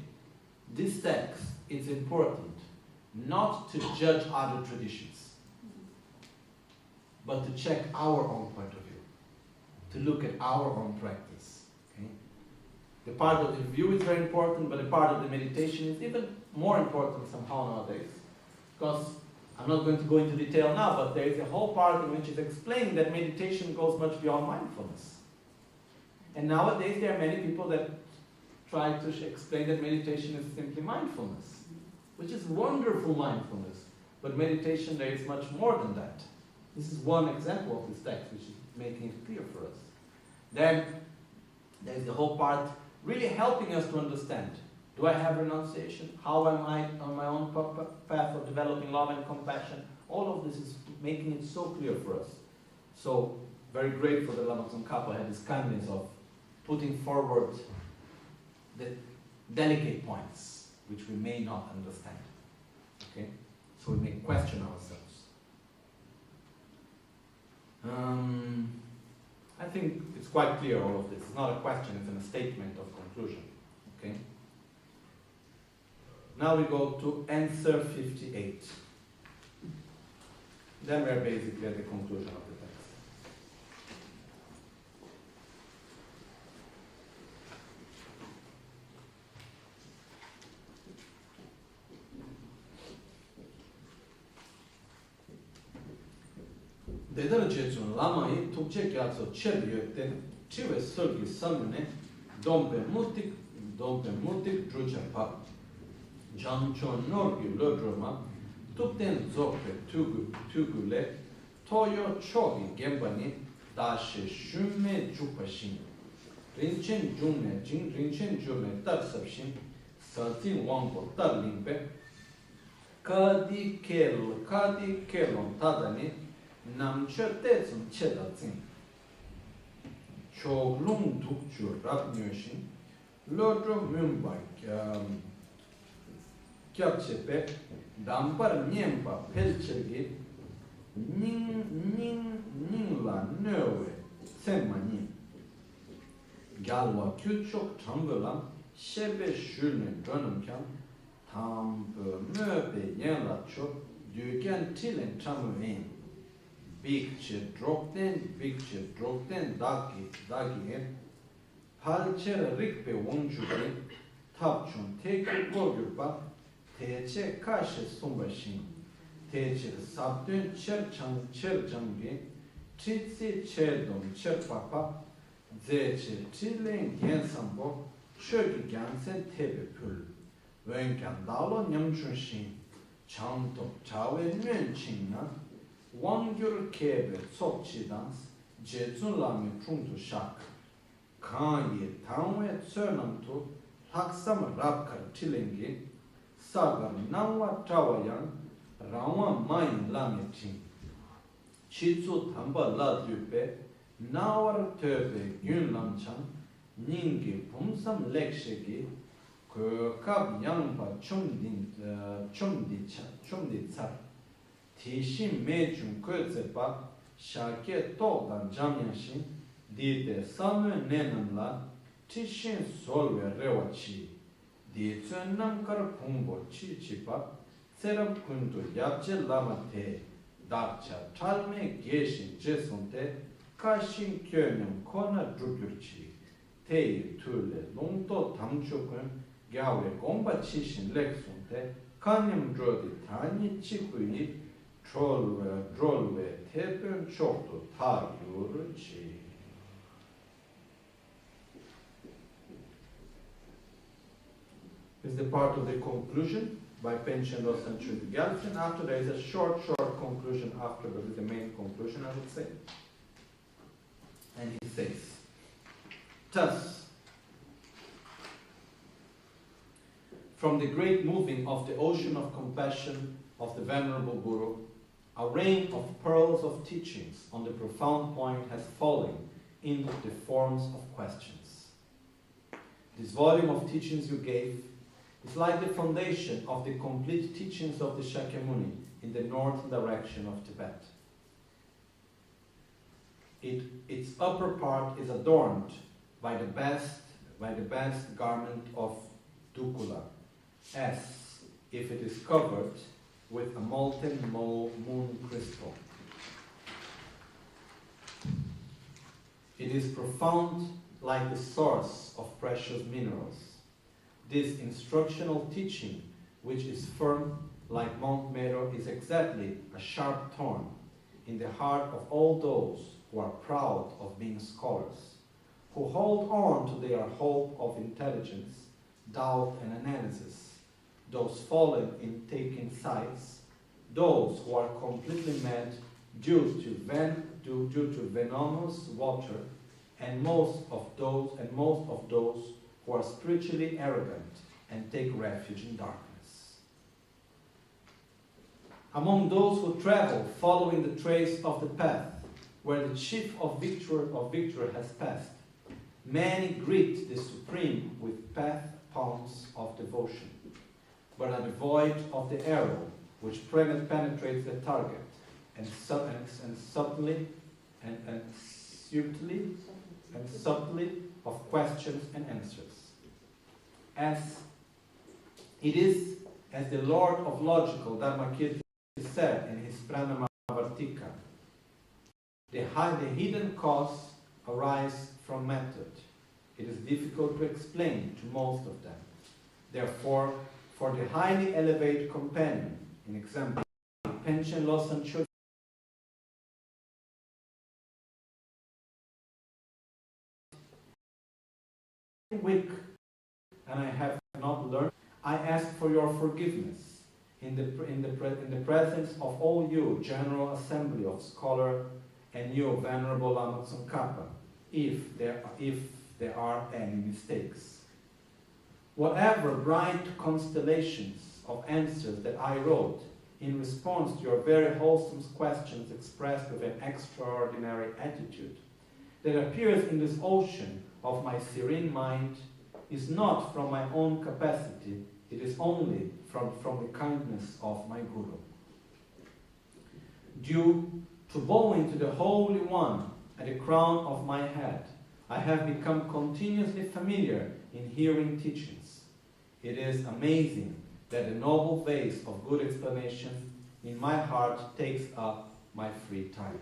this text is important not to judge other traditions, but to check our own point of view, to look at our own practice. Okay? The part of the review is very important, but the part of the meditation is even more important somehow nowadays, because I'm not going to go into detail now, but there is a whole part in which is explaining that meditation goes much beyond mindfulness. And nowadays there are many people that try to explain that meditation is simply mindfulness, which is wonderful mindfulness, but meditation there is much more than that. This is one example of this text which is making it clear for us. Then there is the whole part really helping us to understand. Do I have renunciation? How am I on my own path of developing love and compassion? All of this is making it so clear for us. So, very grateful that Lama Tsongkhapa had this kindness of putting forward the delicate points which we may not understand. Okay? So we may question ourselves. I think it's quite clear, all of this. It's not a question, it's a statement of conclusion. Okay? Now we go to answer 58. Then we're basically at the conclusion of the text. 대단한 제주는 라마의 독재가서 체류된 치외 설기 삼문에 dompe mutik druchapa 장촌 norgi lodroma tupten zokpe tugule toyo chogi gembani dashi shumme jupashin rinchen jume tarsapshin satin wangpo tarlimpe kadi kelon tadani namche tetsum chedatsin choglung dukchu rapnyoshin lodro mumba kyapchepe dampar nyempa pelchergi ning la nöwe semani galwa küçük çangılan şebe şülün dönümken tam möbe yenla çok düken tilen çamıven bikçe drokten dagi palçere rikbe wonjubi tapçun tek gogurpa teçe kaşı sumbaşin teçe sabdün çerçangi çitsi çerdom çerpapa zeçe çilen gensambo şöki Gyaltsen tebe pül wenkan dalo nyamchunşin çantok çawe nyençinna wangyur kebe tsokchi dans jetsun lami chungtu shak kanyi tangwe tsönam tu haksam rabkar tilengi sagar nangwa trawayan rawa mayin lami ting chitsu tamba la düpe nawar töbe gyun lamchan ningi pumsam lekshegi kab yangpa chumdi tsar tishin mechun kutsepa shake tokdan jamyanshin dite samwe nenamla tishin solve rewachi ditsun namkar pumbo chi chipa tserab kundu yapche lama te dakcha talme geshin jesonte kashin kyönyam kona drugyurchi teyi tule longto tamchukun gyawe gomba chishin leksonte kanyam drodi tani chikuyi drolwe tepön choktu ta yuruchi. This is the part of the conclusion by Panchen, Losang, Gyaltsen. After there is a short conclusion after, but it's the main conclusion, I would say. And he says, thus, from the great moving of the ocean of compassion of the Venerable Guru, a rain of pearls of teachings on the profound point has fallen into the forms of questions. This volume of teachings you gave is like the foundation of the complete teachings of the Shakyamuni in the northern direction of Tibet. Its upper part is adorned by the best garment of Dukula, as if it is covered with a molten moon crystal. It is profound like the source of precious minerals. This instructional teaching, which is firm like Mount Meru, is exactly a sharp thorn in the heart of all those who are proud of being scholars, who hold on to their hope of intelligence, doubt and analysis, those fallen in taking sides, those who are completely mad due to venomous water, and most of those who are spiritually arrogant and take refuge in darkness. Among those who travel following the trace of the path where the chief of victory has passed, many greet the Supreme with path palms of devotion, but are devoid of the arrow which penetrates the target and subtly of questions and answers. As it is, as the Lord of Logical Dharmakirti said in his Pranamavartika, the hidden cause arise from method. It is difficult to explain to most of them. Therefore, for the highly elevated companion, in example, Panchen, Losang, Chokyi, weak, and I have not learned, I ask for your forgiveness in the presence of all you, General Assembly of Scholar, and you, Venerable Lama Tsongkhapa, if there are any mistakes. Whatever bright constellations of answers that I wrote in response to your very wholesome questions expressed with an extraordinary attitude that appears in this ocean of my serene mind is not from my own capacity, it is only from the kindness of my Guru. due to bowing to the Holy One at the crown of my head, I have become continuously familiar in hearing teachings. It is amazing that the noble vase of good explanations in my heart takes up my free time.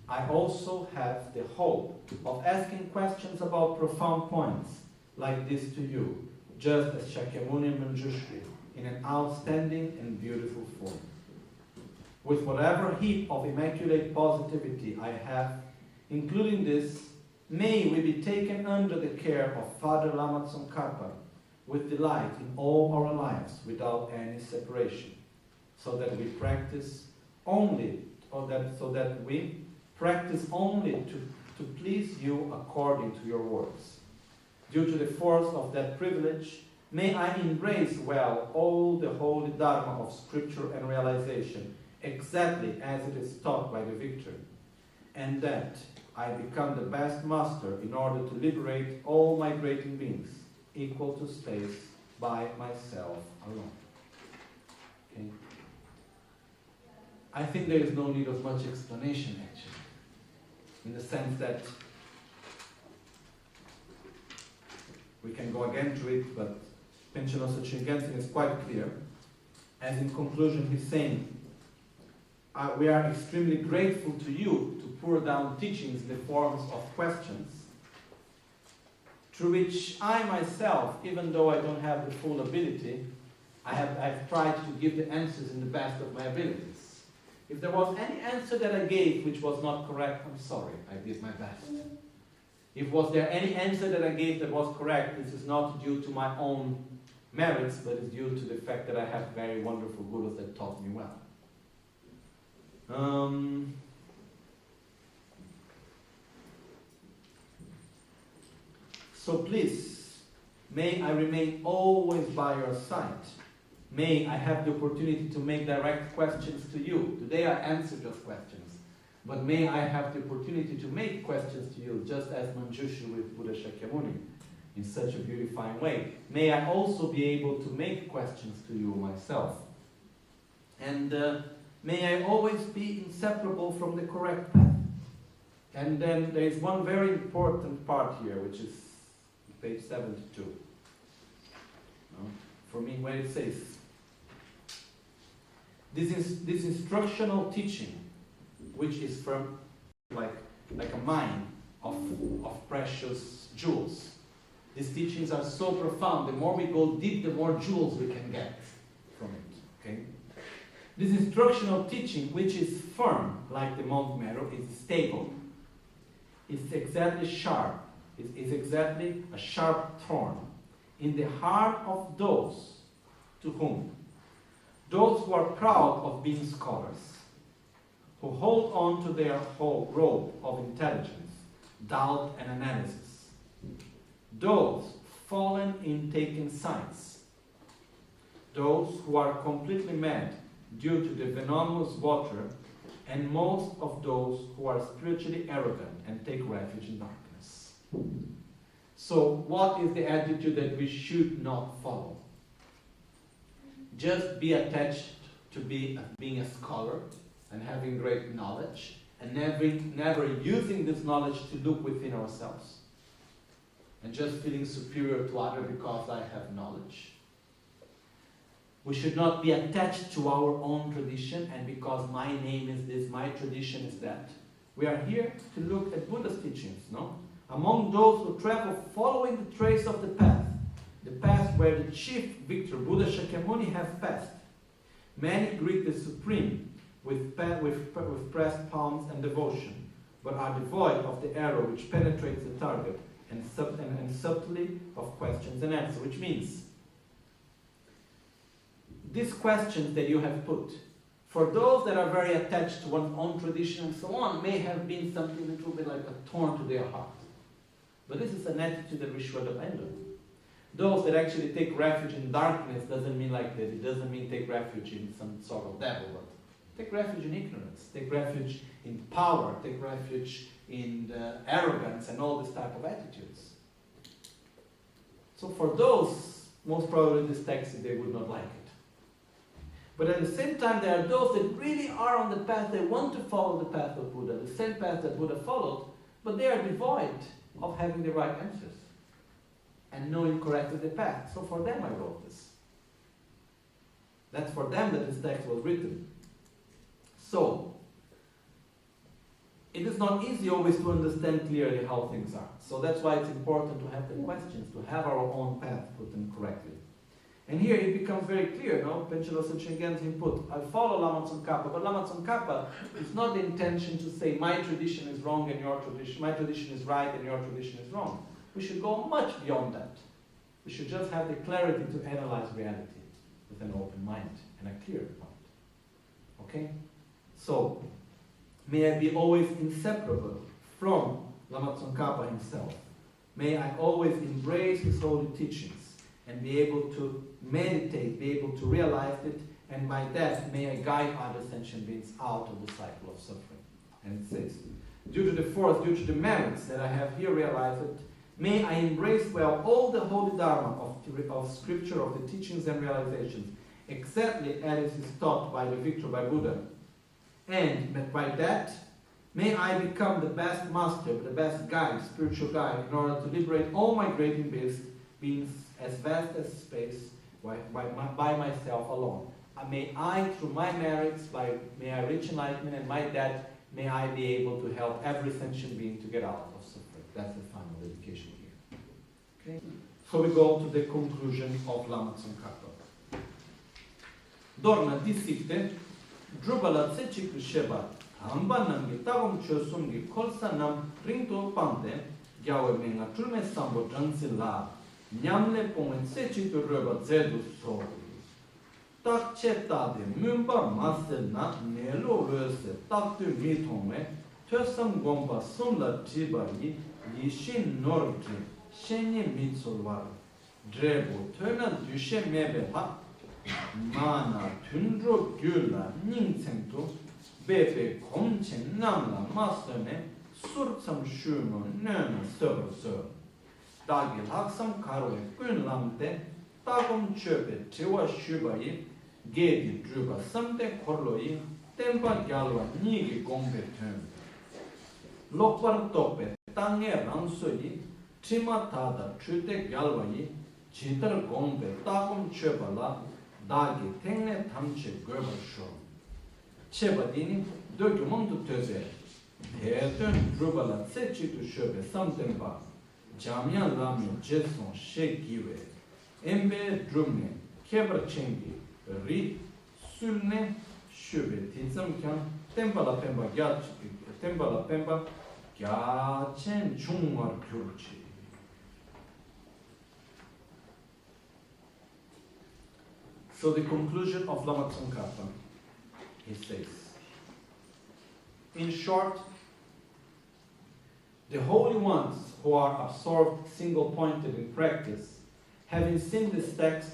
I also have the hope of asking questions about profound points like this to you, just as Shakyamuni and Manjushri, in an outstanding and beautiful form. With whatever heap of immaculate positivity I have, including this, may we be taken under the care of Father Lama Tsongkhapa with delight in all our lives without any separation, so that we practice only, to please you according to your words. Due to the force of that privilege, may I embrace well all the holy Dharma of scripture and realization, exactly as it is taught by the victor, and that I become the best master in order to liberate all migrating beings, equal to space, by myself alone. Okay? I think there is no need of much explanation, actually, in the sense that we can go again to it, but Panchen also Gyaltsen is quite clear. As in conclusion, he's saying, we are extremely grateful to you to pour down teachings in the forms of questions, through which I myself, even though I don't have the full ability, I've tried to give the answers in the best of my abilities. If there was any answer that I gave which was not correct, I'm sorry, I did my best. If was there any answer that I gave that was correct, this is not due to my own merits, but it's due to the fact that I have very wonderful gurus that taught me well. So please, may I remain always by your side. May I have the opportunity to make direct questions to you. Today I answered those questions, but may I have the opportunity to make questions to you, just as Manjushri with Buddha Shakyamuni, in such a beautifying way. May I also be able to make questions to you myself. And may I always be inseparable from the correct path. And then there is one very important part here, which is page 72. For me, where it says, this instructional teaching, which is from like a mine of precious jewels. These teachings are so profound. The more we go deep, the more jewels we can get from it. Okay. This instructional teaching, which is firm, like the Mount Meru, is stable. It's exactly sharp. It's exactly a sharp thorn in the heart of those who are proud of being scholars, who hold on to their whole robe of intelligence, doubt and analysis, those fallen in taking sides, those who are completely mad due to the venomous water, and most of those who are spiritually arrogant and take refuge in darkness. So what is the attitude that we should not follow? Just be attached to being a scholar and having great knowledge, and never using this knowledge to look within ourselves, and just feeling superior to others because I have knowledge. We should not be attached to our own tradition, and because my name is this, my tradition is that. We are here to look at Buddha's teachings, no? Among those who travel following the trace of the path where the chief victor, Buddha Shakyamuni, has passed, many greet the Supreme with pressed palms and devotion, but are devoid of the arrow which penetrates the target and subtly of questions and answers, which means these questions that you have put, for those that are very attached to one's own tradition and so on, may have been something that will be like a thorn to their heart. But this is an attitude that we should abandon. Those that actually take refuge in darkness doesn't mean like that. It doesn't mean take refuge in some sort of devil, but take refuge in ignorance, take refuge in power, take refuge in arrogance and all this type of attitudes. So for those, most probably this text, they would not like it. But at the same time, there are those that really are on the path, they want to follow the path of Buddha, the same path that Buddha followed, but they are devoid of having the right answers and knowing correctly the path. So for them I wrote this. That's for them that this text was written. So, it is not easy always to understand clearly how things are. So that's why it's important to have the questions, to have our own path put in correctly. And here it becomes very clear, no? Panchen Losang Chengen's input. I follow Lama Tsongkhapa, but Lama Tsongkhapa is not the intention to say my tradition is wrong and your tradition, my tradition is right and your tradition is wrong. We should go much beyond that. We should just have the clarity to analyze reality with an open mind and a clear mind. Okay? So, may I be always inseparable from Lama Tsongkhapa himself. May I always embrace his holy teachings and be able to meditate, be able to realize it, and by that may I guide other sentient beings out of the cycle of suffering. And it says, due to the force, due to the merits that I have here realized it, may I embrace well all the holy dharma of scripture, of the teachings and realizations, exactly as it is taught by the victor, by Buddha. And by that, may I become the best master, the best guide, spiritual guide, in order to liberate all migrating beings as vast as space by myself alone. May I, through my merits, may I reach enlightenment, and by that, may I be able to help every sentient being to get out of suffering. That's the final dedication here. Okay? So we go to the conclusion of Lama Tsongkhapa. Dorna disikte, drubala tsechik sheba, ambanangi tagum chosumgi kolsanam ringto pante, gyawe menga trulme sambo jansi la, nyamle pongen tsechik röba zedu so. Tak chetade mumba maselna nelo röse taktu mitongwe, tösam gomba sumla tibari, yishin norki, shenye mitsulvar, drebo töna dushe mebe ha, mana tundro gyula ningtsengtu, bebe komchen namla masone, surtsam shumo nöna sövö. Dagil haksam karwe kunlamte, tagum chöpe tiwa shubayi, gedi druba samte korloyi, tempa gyalwa nigi gombe tön. Lokpar tope tange rangsoyi, tima tada chute gyalwayi, chitar gombe tagum chöpa la, dagi tengne tamche goba sho. Cheba dini dökümantu töze, teyatön druba la tsechitu şöpe samtemba, jamyan lamyo jeson shekiwe, embe drumne, kebra chengi, ri, sulne, şöpe tizamkan, tembala pemba, Gyaltsen chungmar kyurchi. So the conclusion of Lama Tsongkhapa, he says, in short, the holy ones who are absorbed, single-pointed in practice, having seen this text,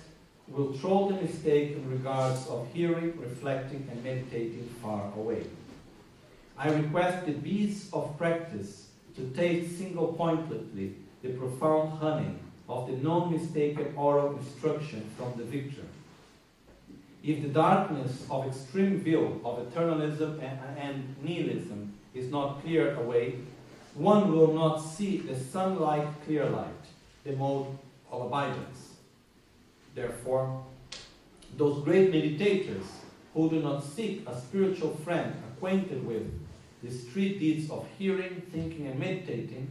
will throw the mistake in regards of hearing, reflecting, and meditating far away. I request the bees of practice to taste single-pointedly the profound honey of the non-mistaken oral instruction from the victor. If the darkness of extreme view of eternalism and nihilism is not cleared away, one will not see the sun-like clear light, the mode of abidance. Therefore, those great meditators who do not seek a spiritual friend acquainted with these three deeds of hearing, thinking, and meditating,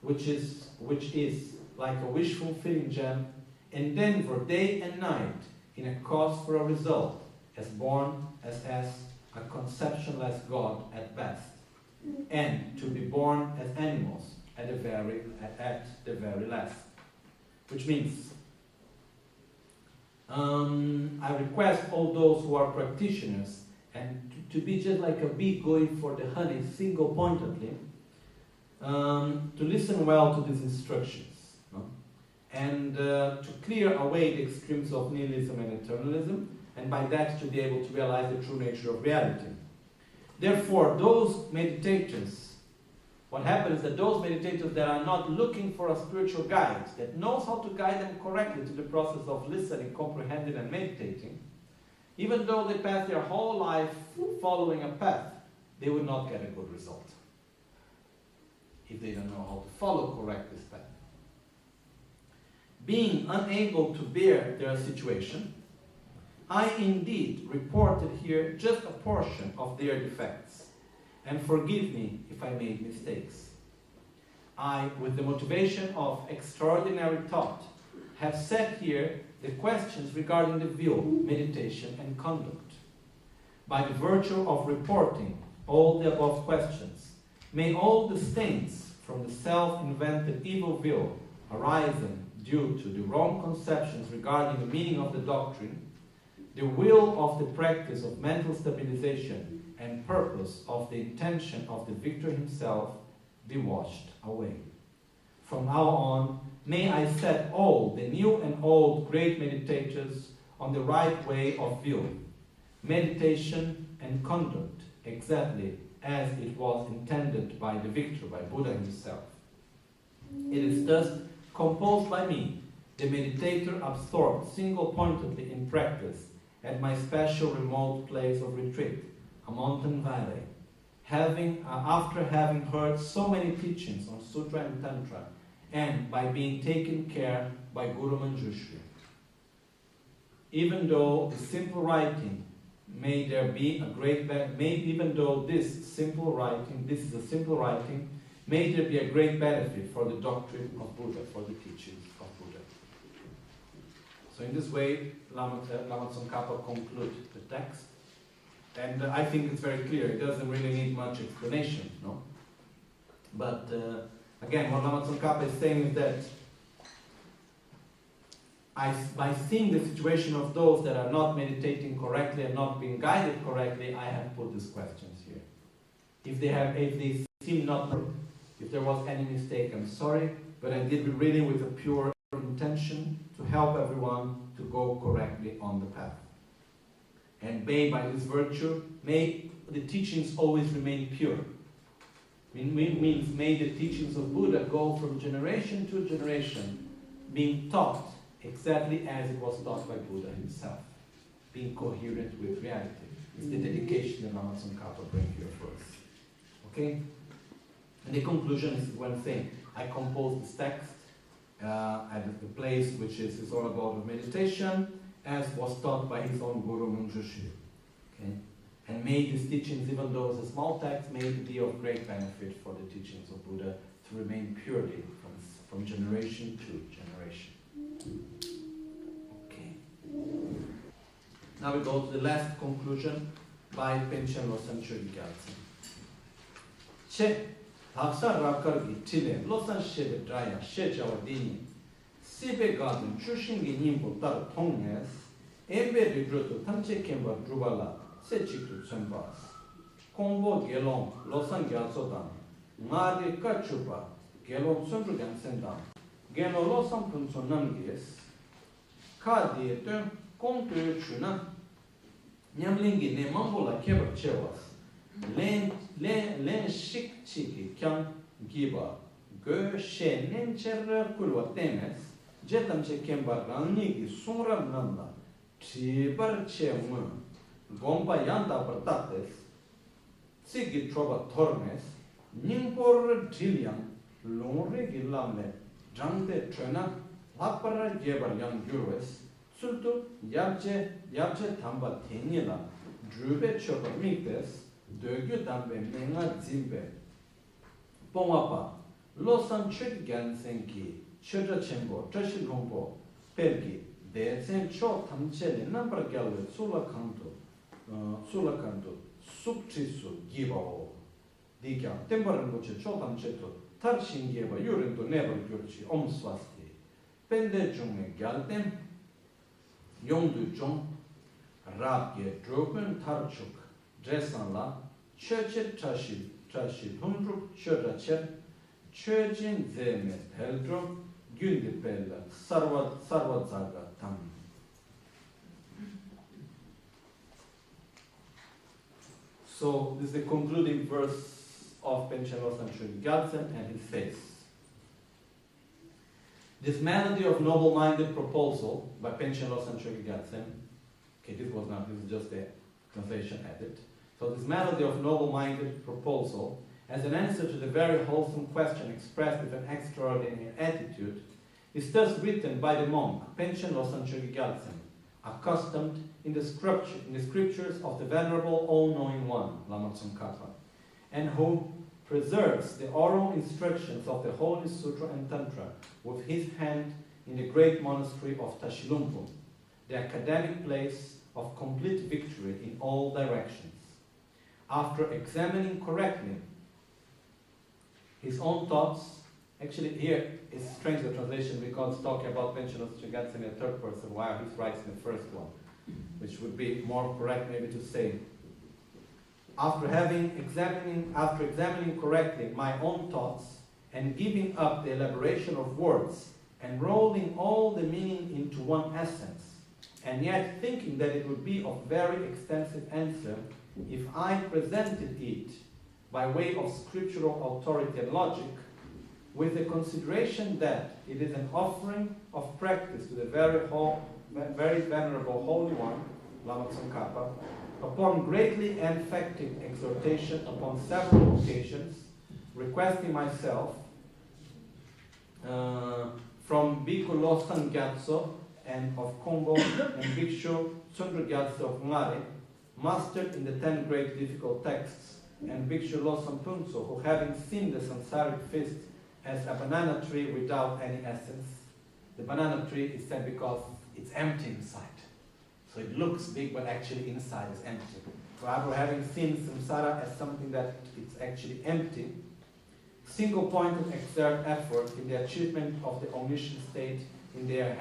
which is like a wish-fulfilling gem, endeavor day and night in a cause for a result, as a conceptionless God at best, and to be born as animals at the very last. Which means, I request all those who are practitioners and to be just like a bee going for the honey single-pointedly, to listen well to these instructions, no? And to clear away the extremes of nihilism and eternalism, and by that to be able to realize the true nature of reality. Therefore, those meditators, what happens is that those meditators that are not looking for a spiritual guide, that knows how to guide them correctly to the process of listening, comprehending, and meditating, Even though they pass their whole life following a path, they will not get a good result if they don't know how to follow correct this path. Being unable to bear their situation, I indeed reported here just a portion of their defects, and forgive me if I made mistakes. I, with the motivation of extraordinary thought, have set here the questions regarding the will, meditation, and conduct. By the virtue of reporting all the above questions, may all the stains from the self-invented evil will arising due to the wrong conceptions regarding the meaning of the doctrine, the will of the practice of mental stabilization and purpose of the intention of the victor himself be washed away. From now on, may I set all the new and old great meditators on the right way of will, meditation and conduct, exactly as it was intended by the victor, by Buddha himself. It is thus composed by me, the meditator absorbed single-pointedly in practice at my special remote place of retreat, a mountain valley, after having heard so many teachings on Sutra and Tantra, and by being taken care by Guru Manjushri. Even though the simple writing may there be a great even though this is a simple writing, may there be a great benefit for the doctrine of Buddha, for the teachings of Buddha. So in this way, Lama Tsongkhapa concludes the text. And I think it's very clear. It doesn't really need much explanation, no? But again, what Lama Tsongkhapa is saying is that by seeing the situation of those that are not meditating correctly and not being guided correctly, I have put these questions here. If they seem not, if there was any mistake, I'm sorry, but I did it really with a pure intention to help everyone to go correctly on the path. And may, by this virtue, may the teachings always remain pure. Means may the teachings of Buddha go from generation to generation, being taught exactly as it was taught by Buddha himself, being coherent with reality. It's the dedication that Lama Tsongkhapa brings here for us. Okay? And the conclusion is one thing. I composed this text at the place which is all about meditation, as was taught by his own Guru Manjushri. Okay? And may these teachings, even though it's a small text, may it be of great benefit for the teachings of Buddha to remain purely from generation to generation. Okay. Now we go to the last conclusion by Panchen Losang Gyaltsen. Che Taksa Rakargi Tile Losang Shebe Draya Shechawa Dini Sibe Garden Chushingi Nimbo Tar Tonges Embe Ridruto Tamche Kemba Drubala Sechiku Tsembas Kombo Gelon Losang Gyaltsodan Ngari Kachupa Gelon Tsundrugan Sendam Geno Losang Punso Namges Kadi Eton Kontu Chuna Nyamlingi Ne Mambola Keba Chewas Len Shik Chiki Kyang Giba Go She Nencher Kulwa Temes Jetam Che Kemba Ranigi Sunram Nanda Chibar Che Mun Gompa Yanda Pertates Sigi Troba Tormes Nimpor Jilian Longre Gilamle Jante Trena Lapara Gebar Yang Gurwes Sultu Yabje Tamba Tenila Drube Chopa Miktes Dögü Tambe Menga Zimbe Pomapa Losang Chok Gyaltsen Ki Choja Chembo Trashi Longpo Pergi Dezen Cho Tamchele Nambar Gyalwe Sula Kanto Sukchisu Gibao Dikya Tembarangoche Cho Tamcheto Tarshin Geba Yurinto Never Gyurchi Om Swasti Pende Junge Gyalten Yongdu Jong Rabge Drogun Tarchuk Dresanla Chöche Trashi Hundrup Chöracher Chöjin Zeme Peldro Gündi Bella Sarvazaga Tam. So this is the concluding verse of Panchen Losang Gyaltsen and his face. This melody of noble-minded proposal by Panchen Losang Gyaltsen Okay, this is just the translation edit. So this melody of noble-minded proposal, as an answer to the very wholesome question expressed with an extraordinary attitude, is thus written by the monk Panchen Losang Gyaltsen, accustomed in the scriptures of the venerable all-knowing one, Lama Tsongkhapa, and who preserves the oral instructions of the Holy Sutra and Tantra with his hand in the great monastery of Tashilumpo, the academic place of complete victory in all directions. After examining correctly his own thoughts, actually here it's strange the translation because it's talking about Panchen Losang Gyaltsen in the third person while he writes in the first one, which would be more correct maybe to say, after examining correctly my own thoughts and giving up the elaboration of words and rolling all the meaning into one essence, and yet thinking that it would be of very extensive answer if I presented it by way of scriptural authority and logic, with the consideration that it is an offering of practice to the very venerable Holy One, Lama Tsongkhapa, upon greatly emphatic exhortation upon several occasions, requesting myself from Bhikkhu Losang Gyatso and of Kongo and Bhikshu Sundra Gyatso of Ngare, mastered in the 10 great difficult texts, and Bhikshu Losang Punso, who having seen the samsaric fist as a banana tree without any essence. The banana tree is said because it's empty inside. So it looks big, but actually inside is empty. Rather, having seen samsara as something that it's actually empty, single-pointed exert effort in the achievement of the omniscient state in their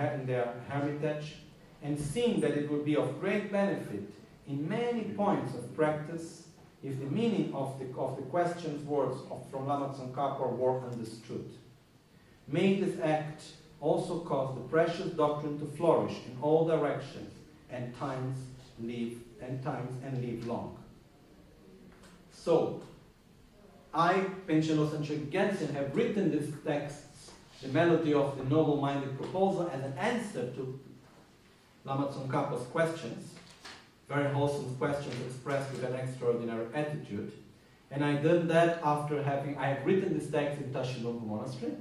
hermitage, and seeing that it would be of great benefit in many points of practice if the meaning of the question's words from Lama Tsongkhapa were understood. May this act also cause the precious doctrine to flourish in all directions and times and live long. So, I, Panchen Losang Gyaltsen, have written these texts, the melody of the noble-minded proposal, as an answer to Lama Tsongkhapa's questions, very wholesome questions expressed with an extraordinary attitude. And I did that I have written this text in Tashilumpo Monastery,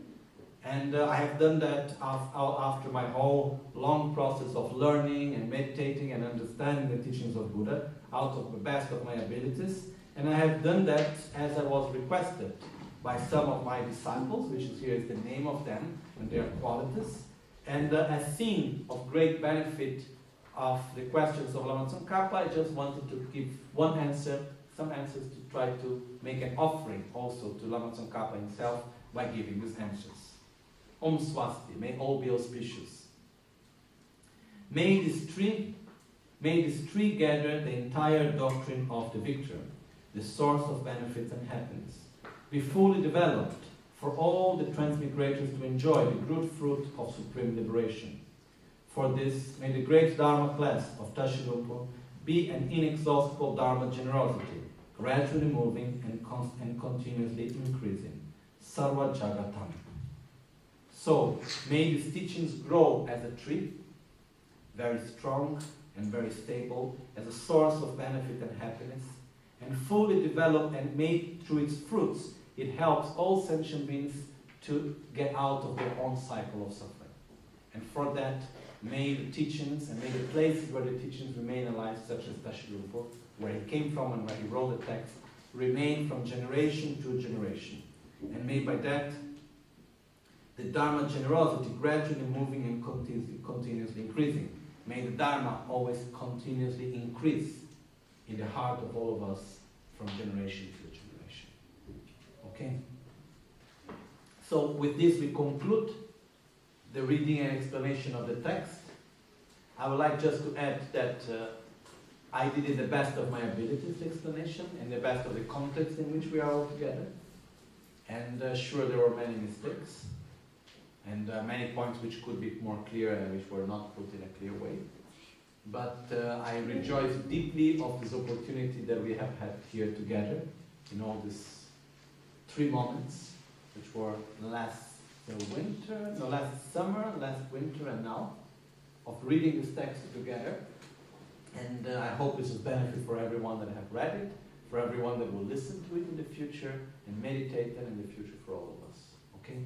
and I have done that after my whole long process of learning and meditating and understanding the teachings of Buddha out of the best of my abilities. And I have done that as I was requested by some of my disciples, which is here is the name of them and their qualities. And as seen of great benefit of the questions of Lama Tsongkhapa, I just wanted to give one answer, some answers to try to make an offering also to Lama Tsongkhapa himself by giving these answers. Om Swasti, may all be auspicious. May this tree gather the entire doctrine of the victor, the source of benefits and happiness, be fully developed for all the transmigrators to enjoy the good fruit of supreme liberation. For this, may the great Dharma class of Tashilumpo be an inexhaustible Dharma generosity, gradually moving and continuously increasing. Sarva Jagatam. So, may these teachings grow as a tree, very strong and very stable, as a source of benefit and happiness, and fully develop, and may through its fruits, it helps all sentient beings to get out of their own cycle of suffering. And for that, may the teachings and may the places where the teachings remain alive, such as Tashilumpo, where he came from and where he wrote the text, remain from generation to generation. And may by that, the Dharma generosity gradually moving and continuously increasing. May the Dharma always continuously increase in the heart of all of us from generation to generation. Okay? So with this we conclude the reading and explanation of the text. I would like just to add that I did in the best of my abilities the explanation and the best of the context in which we are all together. And sure, there were many mistakes and many points which could be more clear and which were not put in a clear way. But I rejoice deeply of this opportunity that we have had here together in all these 3 moments, which were last summer, last winter, and now, of reading this text together. And I hope this is benefit for everyone that have read it, for everyone that will listen to it in the future, and meditate it in the future for all of us. Okay?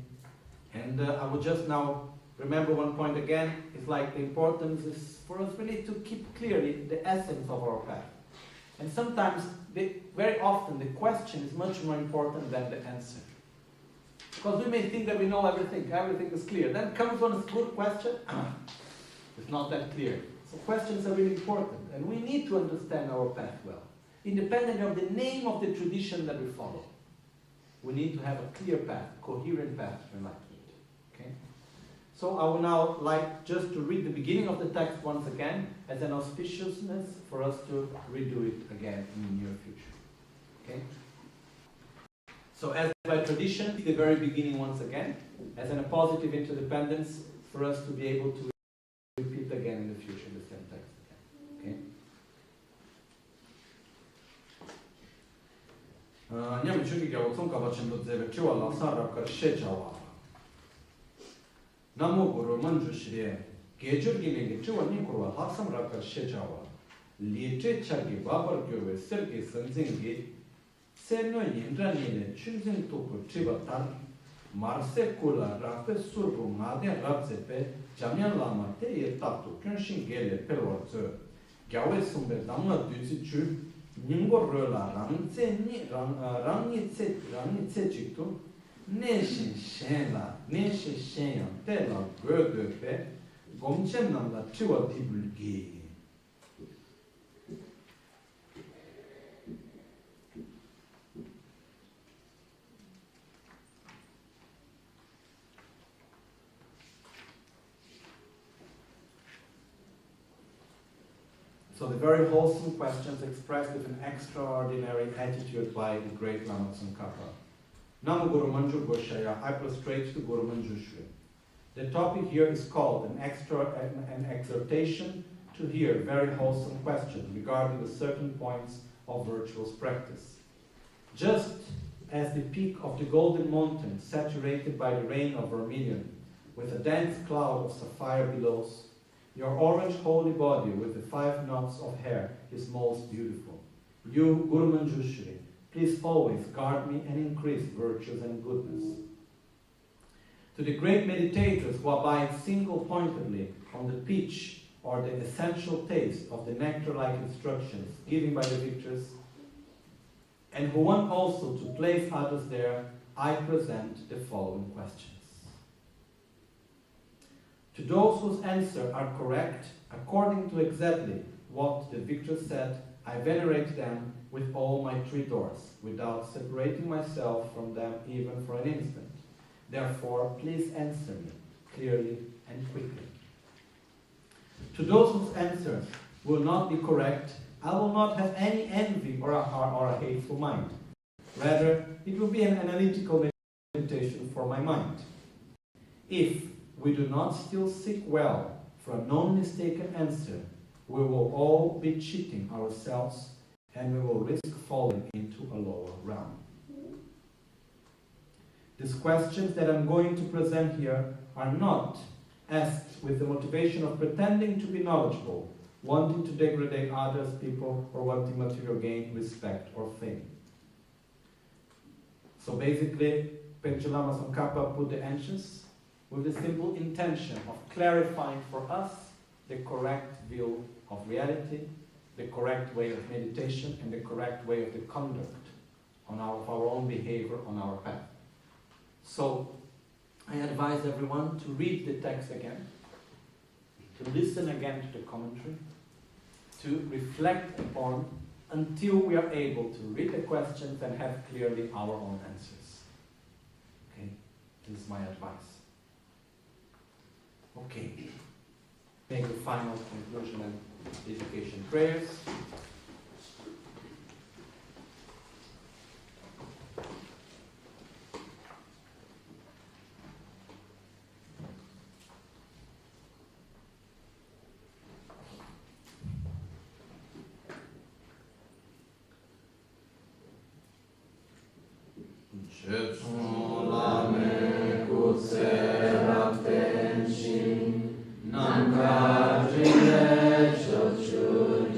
And I will just now remember one point again. It's like the importance is for us really to keep clearly the essence of our path. And sometimes, very often, the question is much more important than the answer. Because we may think that we know everything is clear. Then comes one good question, it's not that clear. So questions are really important, and we need to understand our path well, independent of the name of the tradition that we follow. We need to have a clear path, coherent path to enlightenment. Okay? So I would now like just to read the beginning of the text once again as an auspiciousness for us to redo it again in the near future. Okay? So as by tradition, the very beginning once again, as a positive interdependence for us to be able to repeat again in the future the same text again. Okay? Nyam Chokyi Gyawa Tsongkhapa Chenpo Dzebe Chiwa Losang Rabkar She Chawa Namo Guru Manju Shriye Gechur Gine Chiwa Nikurwa Losang Rabkar She Chawa Liye Chagi Babar Gyurwe Sergi Sanzingi Senyo Yindra Nile Chunzin Tuku Chiba Tar Marse Kula Rape Surbu Ngade Rabzepe Jamyan Lama Teye Tatu Kyunshin Gele Pelwa Tse Gyawe Sumbe Damla Duzi Chu Nyingo Rola Rang Tse Chiktu Neshin Shenla Neshin Shenyang Tela Godo Pe Gomchen Namla Chiwa Tibulgi. So the very wholesome questions expressed with an extraordinary attitude by the great Lama Tsongkhapa. Namo Guru Manju Goshaya, I prostrate to Guru Manju Shri. The topic here is called an exhortation to hear very wholesome questions regarding the certain points of virtuous practice. Just as the peak of the golden mountain, saturated by the rain of vermilion, with a dense cloud of sapphire below, your orange holy body with the 5 knots of hair is most beautiful. You, Guru Manjushri, please always guard me and increase virtues and goodness. To the great meditators who abide single-pointedly on the pitch or the essential taste of the nectar-like instructions given by the victors, and who want also to place others there, I present the following questions. To those whose answers are correct, according to exactly what the victor said, I venerate them with all my 3 doors, without separating myself from them even for an instant. Therefore, please answer me clearly and quickly. To those whose answers will not be correct, I will not have any envy or a hateful mind. Rather, it will be an analytical meditation for my mind. If we do not still seek well for a non-mistaken answer, we will all be cheating ourselves and we will risk falling into a lower realm. These questions that I'm going to present here are not asked with the motivation of pretending to be knowledgeable, wanting to degrade others, people, or wanting material gain, respect, or fame. So basically, Panchen Lama Tsongkhapa put the answers with the simple intention of clarifying for us the correct view of reality, the correct way of meditation, and the correct way of the conduct of our own behavior on our path. So, I advise everyone to read the text again, to listen again to the commentary, to reflect upon until we are able to read the questions and have clearly our own answers. Okay, this is my advice. Okay, make the final conclusion and dedication prayers. Nam ka jine chochu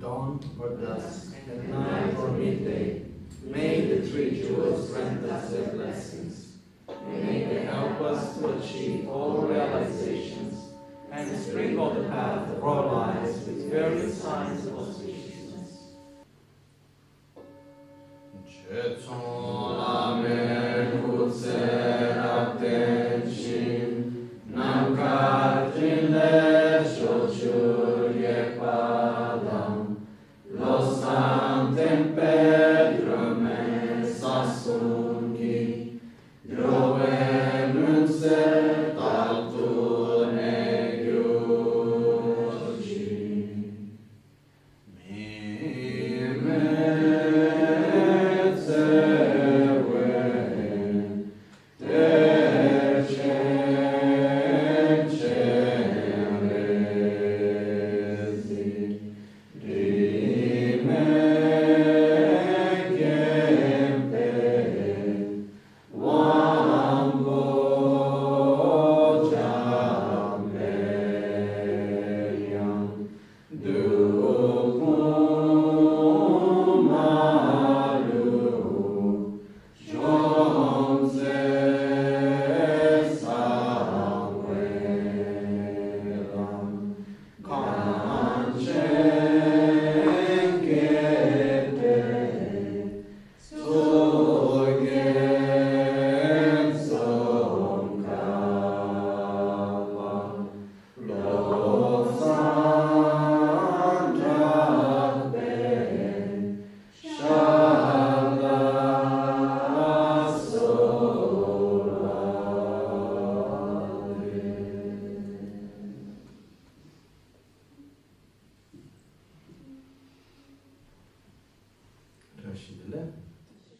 dawn or dusk, at night or midday, may the three jewels grant us their blessings. May they help us to achieve all realizations and sprinkle the path of our lives with various signs of auspicious